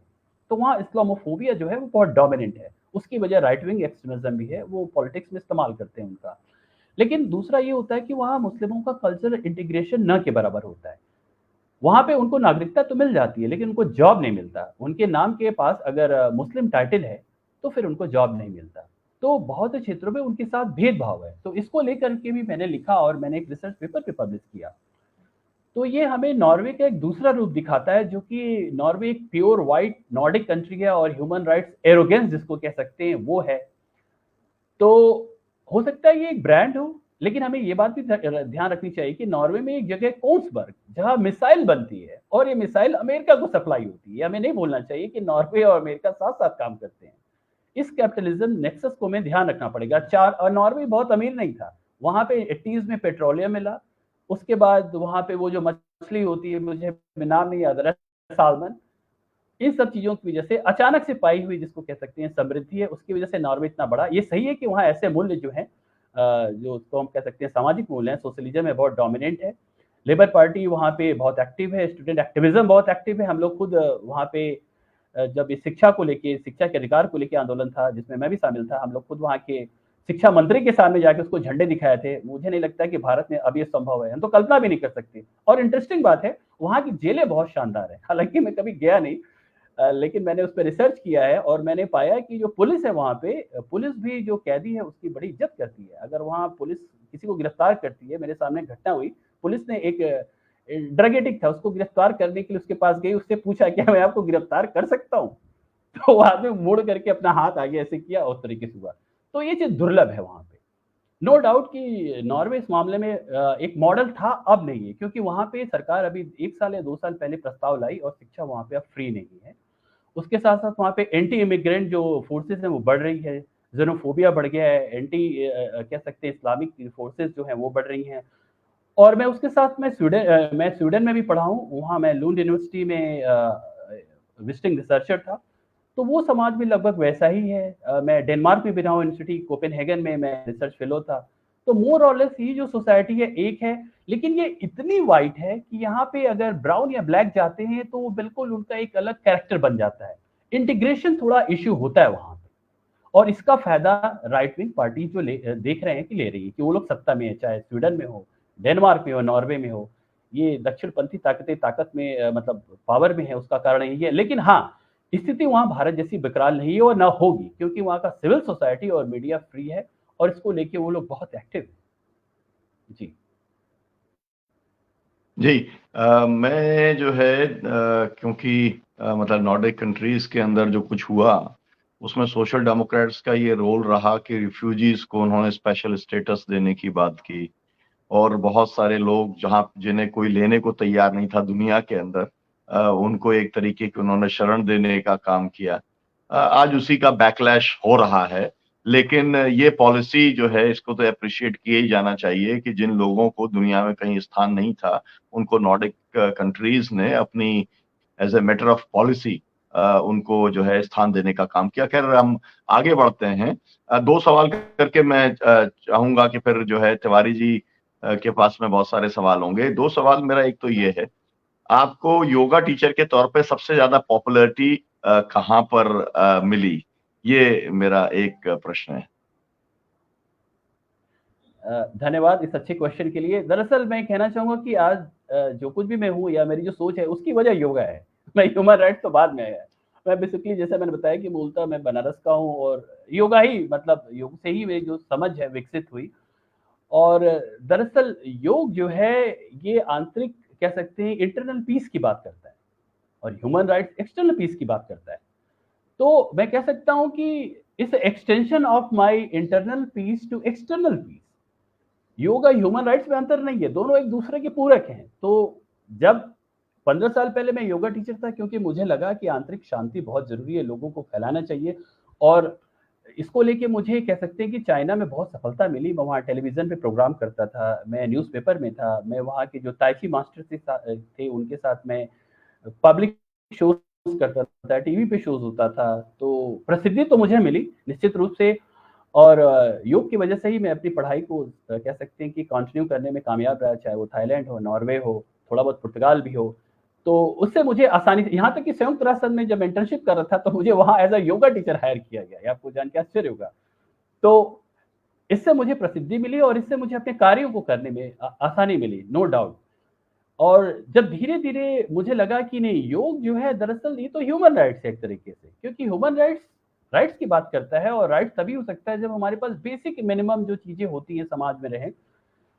Speaker 2: तो वहाँ इस्लामोफोबिया जो है वो बहुत डोमिनेंट है। उसकी वजह राइट विंग एक्सट्रीमिज्म भी है, वो पॉलिटिक्स में इस्तेमाल करते हैं उनका। लेकिन दूसरा ये होता है कि वहाँ मुस्लिमों का कल्चरल इंटीग्रेशन न के बराबर होता है। वहाँ पे उनको नागरिकता तो मिल जाती है, लेकिन उनको जॉब नहीं मिलता। उनके नाम के पास अगर मुस्लिम टाइटल है, तो फिर उनको जॉब नहीं मिलता। तो बहुत से क्षेत्रों में उनके साथ भेदभाव है। तो इसको लेकर के भी मैंने लिखा और मैंने एक रिसर्च पेपर पे पब्लिश किया। तो ये हमें नॉर्वे का एक दूसरा रूप दिखाता है, जो कि नॉर्वे एक प्योर व्हाइट नॉर्डिक कंट्री है और ह्यूमन राइट्स एरोगेंस जिसको कह सकते हैं वो है। तो हो सकता है ये एक ब्रांड हो, लेकिन हमें ये बात भी ध्यान रखनी चाहिए कि नॉर्वे में एक जगह है कोन्सबर्ग, जहां मिसाइल बनती है और ये मिसाइल अमेरिका को सप्लाई होती है। हमें नहीं भूलना चाहिए कि नॉर्वे और अमेरिका साथ साथ काम करते हैं। इस कैपिटलिज्म नेक्सस को हमें ध्यान रखना पड़ेगा। चार, और नॉर्वे बहुत अमीर नहीं था, वहां पे 80s में पेट्रोलियम मिला। उसके बाद वहां पे वो जो मछली होती है, मुझे नाम नहीं याद आ रहा, साल्मन, इन सब चीज़ों की वजह से अचानक से पाई हुई जिसको कह सकते हैं समृद्धि है, उसकी वजह से नॉर्वे इतना बड़ा। ये सही है कि वहाँ ऐसे मूल्य जो हैं जो उसको हम कह सकते हैं सामाजिक मूल्य हैं, सोशलिज्म में बहुत डोमिनेंट है। लेबर पार्टी वहाँ पे बहुत एक्टिव है, स्टूडेंट एक्टिविज्म बहुत एक्टिव है। हम लोग खुद वहाँ पे जब इस शिक्षा को लेके, शिक्षा के अधिकार को लेके आंदोलन था जिसमें मैं भी शामिल था, हम लोग खुद वहाँ के शिक्षा मंत्री के सामने जाके उसको झंडे दिखाए थे। मुझे नहीं लगता कि भारत में अब ये संभव है, हम तो कल्पना भी नहीं कर सकते। और इंटरेस्टिंग बात है, वहाँ की जेलें बहुत शानदार है। हालांकि मैं कभी गया नहीं, लेकिन मैंने उस पर रिसर्च किया है और मैंने पाया कि जो पुलिस है वहाँ पे, पुलिस भी जो कैदी है उसकी बड़ी इज्जत करती है। अगर वहाँ पुलिस किसी को गिरफ्तार करती है, मेरे सामने घटना हुई, पुलिस ने एक ड्रग एडिक्ट था, उसको गिरफ्तार करने के लिए उसके पास गई, उससे पूछा क्या मैं आपको गिरफ्तार कर सकता हूँ? तो वो आदमी मुड़ करके अपना हाथ आगे ऐसे किया और उस तरीके से हुआ। तो ये चीज़ दुर्लभ है वहाँ पे। नो डाउट कि नॉर्वे इस मामले में एक मॉडल था, अब नहीं है, क्योंकि वहाँ पे सरकार अभी 1 साल या 2 साल पहले प्रस्ताव लाई और शिक्षा वहाँ पे अब फ्री नहीं है। उसके साथ-साथ वहाँ पे एंटी इमिग्रेंट जो फोर्सेज़ हैं वो बढ़ रही है, ज़ेनोफोबिया बढ़ गया है, कह सकते हैं इस्लामिक फोर्सेज़ जो हैं वो बढ़ रही हैं। और मैं उसके साथ मैं स्वीडन में भी पढ़ा हूँ, वहाँ मैं लुंड यूनिवर्सिटी में विजिटिंग रिसर्चर था, तो वो समाज भी लगभग वैसा ही है। मैं डेनमार्क में भी रहा हूँ, यूनिवर्सिटी कोपेनहेगन में मैं रिसर्च फेलो था। तो मोर और लेस ये जो सोसाइटी है एक है, लेकिन ये इतनी वाइड है कि यहाँ पे अगर ब्राउन या ब्लैक जाते हैं तो वो बिल्कुल उनका एक अलग कैरेक्टर बन जाता है। इंटीग्रेशन थोड़ा इश्यू होता है वहाँ पे, और इसका फायदा राइट विंग पार्टी जो देख रहे हैं कि ले रही है कि वो लोग सत्ता में है, चाहे स्वीडन में हो, डेनमार्क में हो, नॉर्वे में हो। ये दक्षिणपंथी ताकतें ताकत में मतलब पावर में है, उसका कारण यही है। लेकिन हाँ, स्थिति वहाँ भारत जैसी विकराल नहीं है और ना होगी, क्योंकि वहाँ का सिविल सोसाइटी और मीडिया फ्री है और इसको लेके वो लोग बहुत एक्टिव हैं। जी।
Speaker 3: जी। मैं जो है क्योंकि मतलब नॉर्डिक कंट्रीज के अंदर जो कुछ हुआ, उसमें सोशल डेमोक्रेट्स का ये रोल रहा कि रिफ्यूजीज को उन्होंने स्पेशल स्टेटस देने की बात की, और बहुत सारे लोग जिन्हें कोई लेने को तैयार नहीं था दुनिया के अंदर, उनको एक तरीके की उन्होंने शरण देने का काम किया। आज उसी का बैकलैश हो रहा है, लेकिन ये पॉलिसी जो है इसको तो एप्रिशिएट किया ही जाना चाहिए कि जिन लोगों को दुनिया में कहीं स्थान नहीं था, उनको नॉर्डिक कंट्रीज ने अपनी as a matter of policy उनको जो है स्थान देने का काम किया। खैर, हम आगे बढ़ते हैं। 2 सवाल करके मैं चाहूंगा कि फिर जो है तिवारी जी के पास में बहुत सारे सवाल होंगे। 2 सवाल मेरा, एक तो ये है, आपको योगा टीचर के तौर पे सबसे ज्यादा पॉपुलैरिटी कहाँ पर मिली? ये मेरा एक प्रश्न है।
Speaker 2: धन्यवाद इस अच्छे क्वेश्चन के लिए। दरअसल मैं कहना चाहूँगा कि आज जो कुछ भी मैं हूँ या मेरी जो सोच है उसकी वजह योगा है। मैं ह्यूमन राइट्स तो बाद में आया है। मैं बेसिकली जैसा मैंने बताया कि मूलतः मैं बनारस का हूँ और योगा ही मतलब योग से ही मेरी जो समझ है विकसित हुई। और दरअसल योग जो है ये आंतरिक कह सकते हैं इंटरनल पीस की बात करता है और ह्यूमन राइट्स एक्सटर्नल पीस की बात करता है। तो मैं कह सकता हूँ कि इस extension of my internal peace to external peace, yoga human rights में अंतर नहीं है, दोनों एक दूसरे के पूरक हैं। तो जब 15 साल पहले मैं योगा टीचर था, क्योंकि मुझे लगा कि आंतरिक शांति बहुत ज़रूरी है, लोगों को फैलाना चाहिए और इसको लेके मुझे कह सकते हैं कि चाइना में बहुत सफलता मिली। मैं वहाँ टेलीविज़न पे प्रोग्राम करता था, मैं न्यूज़पेपर में था, मैं वहाँ के जो ताइ ची मास्टर थे उनके साथ मैं पब्लिक शोज़ करता था, टीवी पे शोज़ होता था, तो प्रसिद्धि तो मुझे मिली निश्चित रूप से। और योग की वजह से ही मैं अपनी पढ़ाई को कह सकते हैं कि कंटिन्यू करने में कामयाब रहा, चाहे वो थाईलैंड हो, नॉर्वे हो, थोड़ा बहुत पुर्तगाल भी हो। तो उससे मुझे आसानी से, यहाँ तक कि संयुक्त राष्ट्र में जब इंटर्नशिप कर रहा था तो मुझे वहाँ as a yoga teacher hired किया गया। ये आपको जान के आश्चर्य होगा। तो इससे मुझे प्रसिद्धि मिली और इससे मुझे अपने कार्यों को करने में आसानी मिली, नो डाउट। और जब धीरे-धीरे मुझे लगा कि नहीं, योग जो है दरअसल ये तो ह्यूमन राइट्स है एक तरीके से, क्योंकि ह्यूमन राइट्स राइट्स की बात करता है और राइट्स तभी हो सकता है जब हमारे पास बेसिक मिनिमम जो चीज़ें होती हैं समाज में रहें।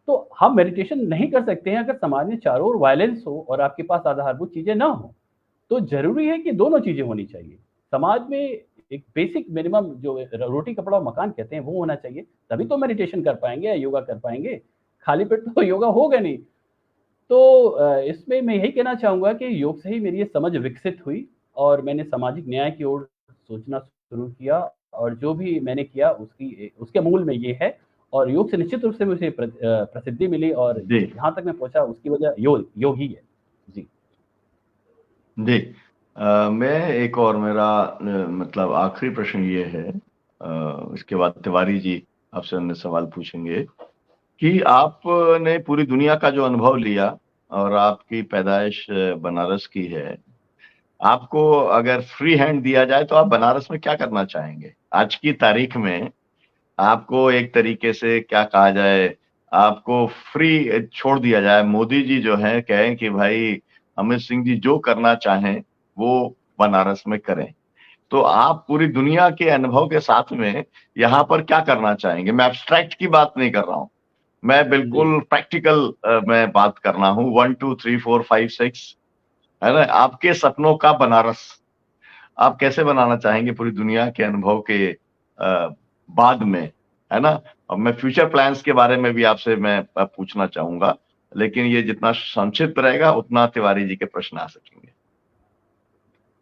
Speaker 2: तो हम मेडिटेशन नहीं कर सकते हैं अगर समाज में चारों ओर वायलेंस हो और आपके पास आधारभूत चीज़ें ना हो। तो ज़रूरी है कि दोनों चीज़ें होनी चाहिए। समाज में एक बेसिक मिनिमम जो रोटी, कपड़ा और मकान कहते हैं वो होना चाहिए, तभी तो मेडिटेशन कर पाएँगे या योगा कर पाएँगे। खाली पेट तो योगा होगा नहीं। तो इसमें मैं यही कहना चाहूँगा कि योग से ही मेरी ये समझ विकसित हुई और मैंने सामाजिक न्याय की ओर सोचना शुरू किया और जो भी मैंने किया उसके मूल में ये है। और योग से निश्चित रूप से मुझे प्रसिद्धि मिली और
Speaker 3: जी।
Speaker 2: यहाँ तक मैं पहुँचा उसकी वजह योग ही है। जी
Speaker 3: जी। मैं एक और मेरा मतलब आखिरी प्रश्न ये है, इसके बाद तिवारी जी आपसे अन्य सवाल पूछेंगे कि आपने पूरी दुनिया का जो अनुभव लिया और आपकी पैदाइश बनारस की है, आपको अगर फ्री हैंड दिया जाए तो आप बनारस में क्या करना चाहेंगे? आज की तारीख में आपको एक तरीके से क्या कहा जाए, आपको फ्री छोड़ दिया जाए, मोदी जी जो है कहें कि भाई अमित सिंह जी जो करना चाहें वो बनारस में करें। तो आप पूरी दुनिया के अनुभव के साथ में यहाँ पर क्या करना चाहेंगे? मैं एब्स्ट्रैक्ट की बात नहीं कर रहा हूँ। मैं
Speaker 2: जी
Speaker 3: बिल्कुल प्रैक्टिकल मैं बात करना हूँ। 1 2 3 4 5 6 है ना? आपके सपनों का बनारस आप कैसे बनाना चाहेंगे पूरी दुनिया के अनुभव के बाद में, है ना? अब मैं फ्यूचर प्लान्स के बारे में भी आपसे मैं पूछना चाहूँगा, लेकिन ये जितना संक्षिप्त रहेगा उतना तिवारी जी के प्रश्न आ सकेंगे।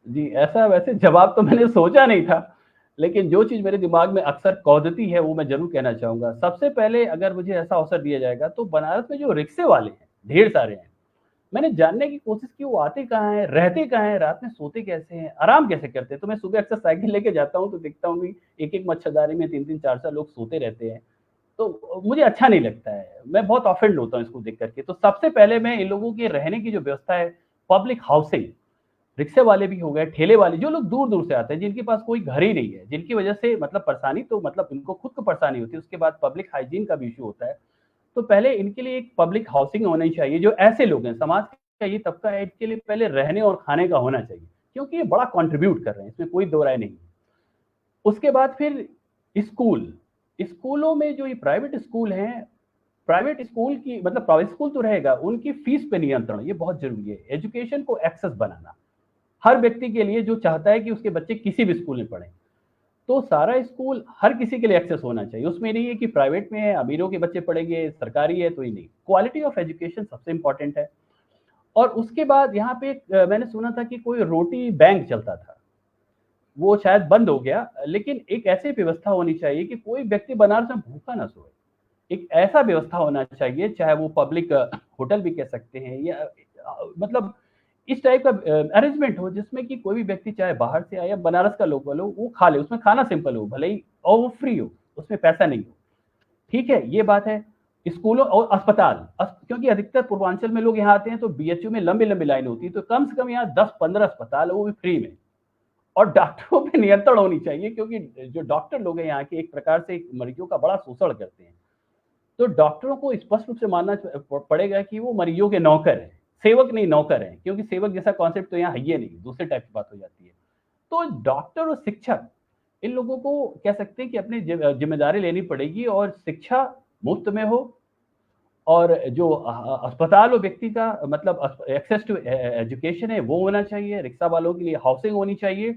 Speaker 2: जी, ऐसा वैसे जवाब तो मैंने सोचा नहीं था, लेकिन जो चीज़ मेरे दिमाग में अक्सर कौंधती है, वो मैं ज़रूर कहना चाहूँगा। सबसे पहले अगर मुझे ऐसा अवसर दिया जाएगा, तो बनारस में जो रिक्शे वाले हैं, ढेर सारे हैं। मैंने जानने की कोशिश की वो आते कहाँ हैं, रहते कहाँ हैं, रात में सोते कैसे हैं, आराम कैसे करते हैं? तो मैं सुबह अक्सर साइकिल लेके जाता हूँ, तो देखता हूँ कि एक-एक मच्छरदानी में 3-3 4-4 लोग सोते रहते हैं। तो मुझे अच्छा नहीं लगता है, मैं बहुत ऑफेंड होता हूँ इसको देख कर के। तो सबसे पहले मैं इन लोगों के रहने की जो व्यवस्था है, पब्लिक हाउसिंग, रिक्शे वाले भी हो गए, ठेले वाले, जो लोग दूर-दूर से आते हैं, जिनके पास कोई घर ही नहीं है, जिनकी वजह से मतलब परेशानी तो मतलब इनको खुद को परेशानी होती है, उसके बाद पब्लिक हाइजीन का भी इश्यू होता है। तो पहले इनके लिए एक पब्लिक हाउसिंग होनी चाहिए, जो ऐसे लोग हैं, समाज का ये तबका है, इनके लिए पहले रहने और खाने का होना चाहिए, क्योंकि ये बड़ा कंट्रीब्यूट कर रहे हैं, इसमें कोई दो राय नहीं है। उसके बाद फिर स्कूल, स्कूलों में जो ये प्राइवेट स्कूल हैं, प्राइवेट स्कूल की मतलब प्राइवेट स्कूल तो रहेगा, उनकी फीस पे नियंत्रण, ये बहुत ज़रूरी है। एजुकेशन को एक्सेस बनाना, हर व्यक्ति के लिए जो चाहता है कि उसके बच्चे किसी भी स्कूल में पढ़ें, तो सारा स्कूल हर किसी के लिए एक्सेस होना चाहिए। उसमें नहीं है कि प्राइवेट में है, अमीरों के बच्चे पढ़ेंगे, सरकारी है तो ही नहीं। क्वालिटी ऑफ एजुकेशन सबसे इम्पोर्टेंट है। और उसके बाद यहाँ पे मैंने सुना था कि कोई रोटी बैंक चलता था, वो शायद बंद हो गया, लेकिन एक ऐसी व्यवस्था होनी चाहिए कि कोई व्यक्ति बनारस में भूखा ना सोए। एक ऐसा व्यवस्था होना चाहिए, चाहे वो पब्लिक होटल भी कह सकते हैं या मतलब इस टाइप का अरेंजमेंट हो जिसमें कि कोई भी व्यक्ति चाहे बाहर से आए या बनारस का लोकल हो, वो खा ले, उसमें खाना सिंपल हो भले ही और वो फ्री हो, उसमें पैसा नहीं हो। ठीक है, ये बात है। स्कूलों और अस्पताल क्योंकि अधिकतर पूर्वांचल में लोग यहाँ आते हैं तो बीएचयू में लंबी-लंबी लाइन होती है, तो कम से कम यहाँ 10-15 अस्पताल है, वो भी फ्री में। और डॉक्टरों पे नियंत्रण होनी चाहिए क्योंकि जो डॉक्टर लोग हैं यहाँ के एक प्रकार से मरीजों का बड़ा शोषण करते हैं। तो डॉक्टरों को स्पष्ट रूप से मानना पड़ेगा कि वो मरीजों के नौकर हैं, सेवक नहीं नौकर हैं, क्योंकि सेवक जैसा कॉन्सेप्ट तो यहाँ है ही नहीं, दूसरे टाइप की बात हो जाती है। तो डॉक्टर और शिक्षक इन लोगों को कह सकते हैं कि अपनी जिम्मेदारी लेनी पड़ेगी और शिक्षा मुफ्त में हो और जो अस्पताल और व्यक्ति का मतलब एक्सेस टू एजुकेशन है वो होना चाहिए, रिक्शा वालों के लिए हाउसिंग होनी चाहिए।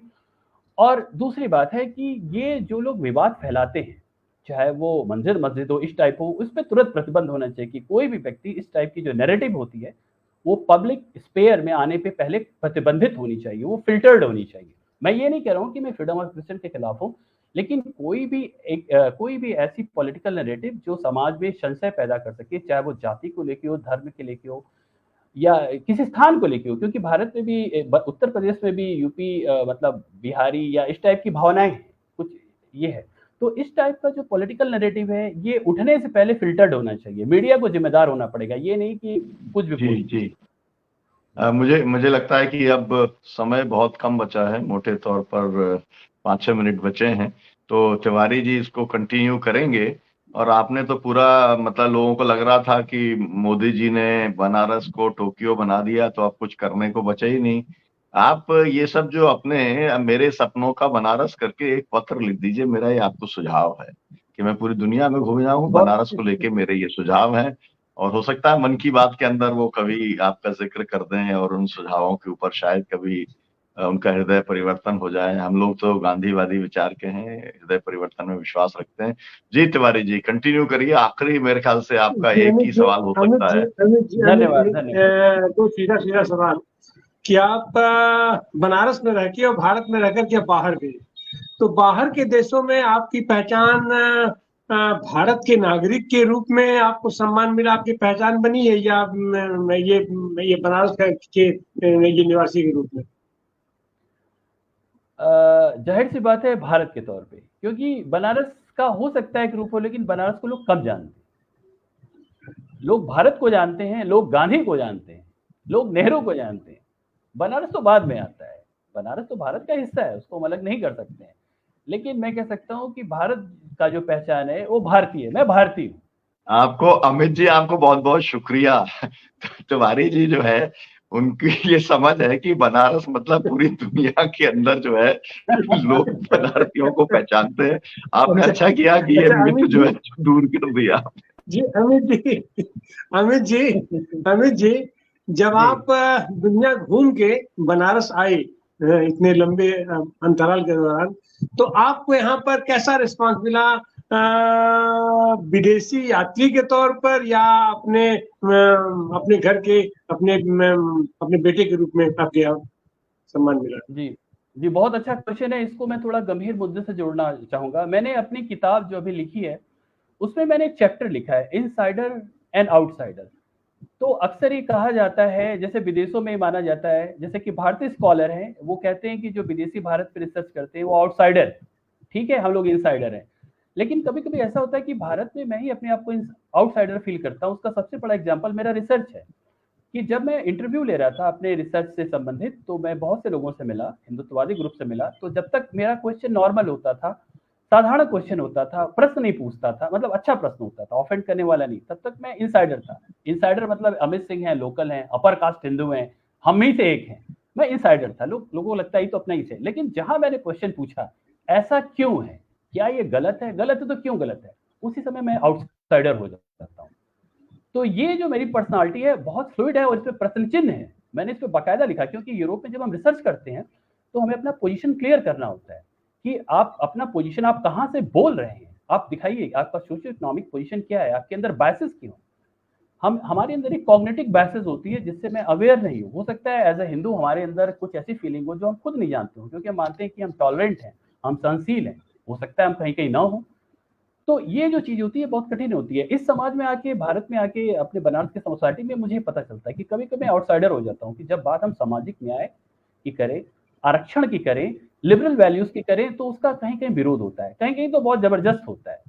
Speaker 2: और दूसरी बात है कि ये जो लोग विवाद फैलाते हैं, चाहे वो मंदिर मस्जिद हो, इस टाइप हो, उस पे तुरंत प्रतिबंध होना चाहिए कि कोई भी व्यक्ति इस टाइप की जो नैरेटिव होती है, वो पब्लिक स्पेयर में आने पे पहले प्रतिबंधित होनी चाहिए, वो फ़िल्टर्ड होनी चाहिए। मैं ये नहीं कह रहा हूँ कि मैं फ्रीडम ऑफ एक्सप्रेशन के खिलाफ हूँ, लेकिन कोई भी ऐसी पॉलिटिकल नैरेटिव जो समाज में संशय पैदा कर सके, चाहे वो जाति को लेके हो, धर्म के लेके हो या किसी स्थान को लेके हो, क्योंकि भारत में भी उत्तर प्रदेश में भी यूपी मतलब बिहारी या इस टाइप की भावनाएँ हैं, कुछ ये है। तो इस टाइप का जो पॉलिटिकल नैरेटिव है, ये उठने से पहले फ़िल्टर्ड होना चाहिए। मीडिया को ज़िम्मेदार होना पड़ेगा, ये नहीं कि कुछ भी बोल
Speaker 3: जी, जी। मुझे मुझे लगता है कि अब समय बहुत कम बचा है, मोटे तौर पर 5-6 मिनट बचे हैं, तो तिवारी जी इसको कंटिन्यू करेंगे और आपने तो पूरा मतलब लोगों को लग रहा था कि मोदी जी ने बनारस को टोक्यो बना दिया, तो अब कुछ करने को बचा ही नहीं। आप ये सब जो अपने मेरे सपनों का बनारस करके एक पत्र लिख दीजिए, मेरा ये आपको सुझाव है कि मैं पूरी दुनिया में घूम जाऊँ,
Speaker 2: बहुत
Speaker 3: बनारस को लेके मेरे ये सुझाव हैं। और हो सकता है मन की बात के अंदर वो कभी आपका ज़िक्र कर दें और उन सुझावों के ऊपर शायद कभी उनका हृदय परिवर्तन हो जाए। हम लोग तो गांधीवादी विचार के हैं, हृदय परिवर्तन में विश्वास रखते हैं। जी, तिवारी जी कंटिन्यू करिए, आखिरी मेरे ख्याल से आपका
Speaker 1: जी,
Speaker 3: एक ही सवाल हो सकता है।
Speaker 2: धन्यवाद, धन्यवाद।
Speaker 1: दो सीधा सीधा सवाल कि आप बनारस में रह के और भारत में रहकर के बाहर गए, तो बाहर के देशों में आपकी पहचान भारत के नागरिक के रूप में आपको सम्मान मिला, आपकी पहचान बनी है, या ये बनारस के ये निवासी के रूप में?
Speaker 2: जाहिर सी बात है भारत के तौर पे, क्योंकि बनारस का हो सकता है एक रूप हो, लेकिन बनारस को लोग कम जानते हैं। लोग भारत को जानते हैं, लोग गांधी को जानते हैं, लोग नेहरू को जानते हैं। बनारस तो बाद में आता है, बनारस तो भारत का हिस्सा है, उसको हम अलग नहीं कर सकते हैं। लेकिन मैं कह सकता हूँ कि भारत का जो पहचान है वो भारतीय है, मैं भारतीय हूँ।
Speaker 3: आपको अमित जी, आपको बहुत बहुत शुक्रिया। तिवारी जी जो है उनकी ये समझ है कि बनारस मतलब पूरी दुनिया के अंदर जो है लोग बनारसियों को पहचानते हैं। आपने अच्छा किया कि ये मिथ जो है दूर कर दिया।
Speaker 1: जी अमित जी, अमित जी, जब आप दुनिया घूम के बनारस आए इतने लंबे अंतराल के दौरान, तो आपको यहाँ पर कैसा रिस्पांस मिला, विदेशी यात्री के तौर पर, या अपने घर के अपने बेटे के रूप में आपके यहाँ सम्मान मिला?
Speaker 2: जी, बहुत अच्छा क्वेश्चन है। इसको मैं थोड़ा गंभीर मुद्दे से जोड़ना चाहूंगा। मैंने अपनी किताब जो अभी लिखी है उसमें मैंने एक चैप्टर लिखा है, इनसाइडर एंड आउटसाइडर। तो अक्सर ये कहा जाता है, जैसे विदेशों में माना जाता है, जैसे कि भारतीय स्कॉलर हैं वो कहते हैं कि जो विदेशी भारत पे रिसर्च करते हैं वो आउटसाइडर, ठीक है, हम लोग इनसाइडर हैं। लेकिन कभी कभी ऐसा होता है कि भारत में मैं ही अपने आप को आउटसाइडर फील करता हूँ। उसका सबसे बड़ा एग्जाम्पल मेरा रिसर्च है कि जब मैं इंटरव्यू ले रहा था अपने रिसर्च से संबंधित, तो मैं बहुत से लोगों से मिला, हिंदुत्ववादी ग्रुप से मिला। तो जब तक मेरा क्वेश्चन नॉर्मल होता था, साधारण क्वेश्चन होता था, प्रश्न नहीं पूछता था, मतलब अच्छा प्रश्न होता था, ऑफेंड करने वाला नहीं, तब तक मैं इनसाइडर था। इनसाइडर मतलब अमित सिंह है, लोकल है, अपर कास्ट हिंदू हैं, हम ही से एक हैं, मैं इनसाइडर था। लोगों को लगता है तो अपना ही से। लेकिन जहां मैंने क्वेश्चन पूछा ऐसा क्यों है, क्या ये गलत है, गलत है तो क्यों गलत है, उसी समय मैं आउटसाइडर हो जाता हूँ। तो ये जो मेरी पर्सनालिटी है बहुत फ्लूइड है और इस पर प्रश्न चिन्ह है। मैंने इस पर बाकायदा लिखा, क्योंकि यूरोप में जब हम रिसर्च करते हैं तो हमें अपना पोजीशन क्लियर करना होता है कि आप अपना पोजीशन, आप कहां से बोल रहे हैं, आप दिखाइए आपका सोशियो इकोनॉमिक पोजीशन क्या है, आपके अंदर बायसेस क्यों। हमारे अंदर एक कॉग्निटिव बायसेस होती है जिससे मैं अवेयर नहीं हूँ। हो सकता है एज ए हिंदू हमारे अंदर कुछ ऐसी फीलिंग हो जो हम खुद नहीं जानते हो, क्योंकि हम मानते हैं कि हम टॉलरेंट हैं, हम सहनशील हैं। हो सकता है हम कहीं कहीं ना हो। तो ये जो चीज होती है बहुत कठिन होती है। इस समाज में आके, भारत में आके, अपने बनारस के सोसाइटी में मुझे पता चलता है कि कभी कभी आउटसाइडर हो जाता हूँ कि जब बात हम सामाजिक न्याय की करें, आरक्षण की करें, लिबरल वैल्यूज की करें, तो उसका कहीं कहीं विरोध होता है, कहीं कहीं तो बहुत जबरदस्त होता है।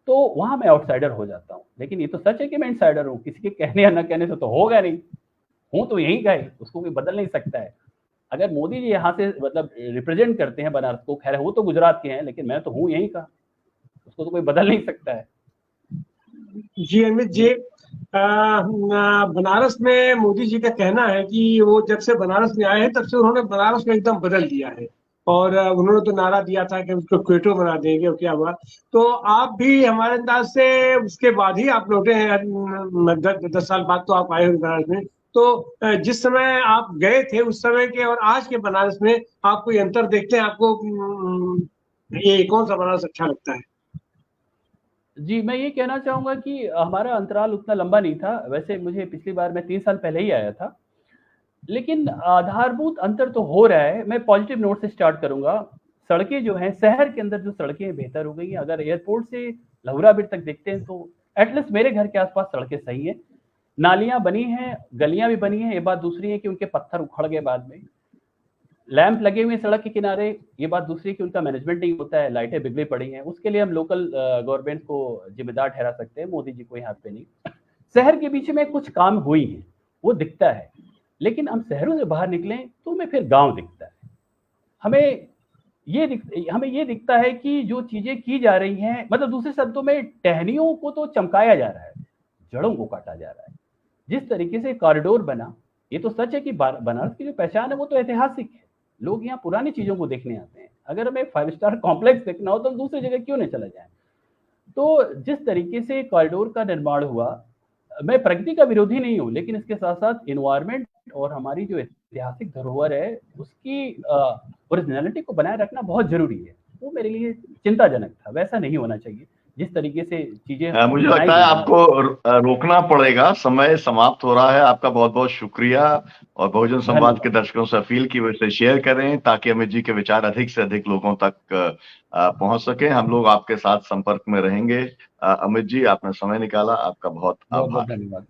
Speaker 2: तो वहां मैं आउटसाइडर हो जाता हूँ। लेकिन ये तो सच है कि मैं इनसाइडर हूँ, किसी के कहने या न कहने से तो होगा नहीं। हूं तो यहीं का ही, उसको कोई बदल नहीं सकता है। अगर मोदी जी यहाँ से मतलब रिप्रेजेंट करते हैं बनारस को, खैर वो तो गुजरात के हैं, लेकिन मैं तो हूँ यहीं का, उसको तो कोई बदल नहीं सकता है।
Speaker 1: जी अमित जी, बनारस में मोदी जी का कहना है कि वो जब से बनारस में आए हैं तब से उन्होंने बनारस को एकदम बदल दिया है, और उन्होंने तो नारा दिया था कि उसको क्वेटो बना देंगे, और क्या हुआ। तो आप भी हमारे अंदाज से उसके बाद ही आप लौटे हैं, 10 साल बाद तो आप आए हो बनारस में। तो जिस समय आप गए थे उस समय के और आज के बनारस में आप कोई अंतर देखते हैं? आपको ये कौन सा बनारस अच्छा लगता है?
Speaker 2: जी, मैं ये कहना चाहूँगा कि हमारा अंतराल उतना लंबा नहीं था। वैसे मुझे पिछली बार मैं 3 साल पहले ही आया था। लेकिन आधारभूत अंतर तो हो रहा है। मैं पॉजिटिव नोट से स्टार्ट करूँगा। सड़कें जो हैं, शहर के अंदर जो सड़कें बेहतर हो गई हैं। अगर एयरपोर्ट से लहुरा ब्रिज तक देखते हैं तो एटलीस्ट मेरे घर के आस-पास सड़कें सही हैं। नालियाँ बनी हैं, गलियाँ भी बनी हैं। ये बात दूसरी है कि उनके पत्थर उखड़ गए बाद में। लैंप लगे हुए सड़क के किनारे, ये बात दूसरी कि उनका मैनेजमेंट नहीं होता है, लाइटें बिगड़ी पड़ी हैं। उसके लिए हम लोकल गवर्नमेंट को जिम्मेदार ठहरा सकते हैं, मोदी जी को यहाँ पे नहीं। शहर के बीच में कुछ काम हुई है, वो दिखता है। लेकिन हम शहरों से बाहर निकलें तो हमें फिर गांव दिखता है। हमें हमें ये दिखता है कि जो चीजें की जा रही हैं, मतलब दूसरे शब्दों में टहनियों को तो चमकाया जा रहा है, जड़ों को काटा जा रहा है। जिस तरीके से कॉरिडोर बना, ये तो सच है कि बनारस की जो पहचान है वो तो ऐतिहासिक है। लोग यहाँ पुरानी चीजों को देखने आते हैं। अगर हमें 5 स्टार कॉम्प्लेक्स देखना हो तो हम दूसरी जगह क्यों नहीं चला जाए। तो जिस तरीके से कॉरिडोर का निर्माण हुआ, मैं प्रगति का विरोधी नहीं हूँ, लेकिन इसके साथ साथ इन्वायरमेंट और हमारी जो ऐतिहासिक धरोहर है उसकी ओरिजिनलिटी को बनाए रखना बहुत जरूरी है। वो मेरे लिए चिंताजनक था, वैसा नहीं होना चाहिए। जिस तरीके से चीजें
Speaker 3: मुझे
Speaker 2: बनाई
Speaker 3: लगता है
Speaker 2: गई हैं।
Speaker 3: आपको रोकना पड़ेगा, समय समाप्त हो रहा है। आपका बहुत बहुत शुक्रिया, और बहुजन संवाद के
Speaker 2: धन्यवाद।
Speaker 3: दर्शकों से अपील की वजह से शेयर करें ताकि अमित जी के विचार अधिक से अधिक लोगों तक पहुंच सके। हम लोग आपके साथ संपर्क में रहेंगे। अमित जी, आपने समय निकाला, आपका बहुत
Speaker 2: बहुत बहुत
Speaker 3: आभार।
Speaker 2: धन्यवाद।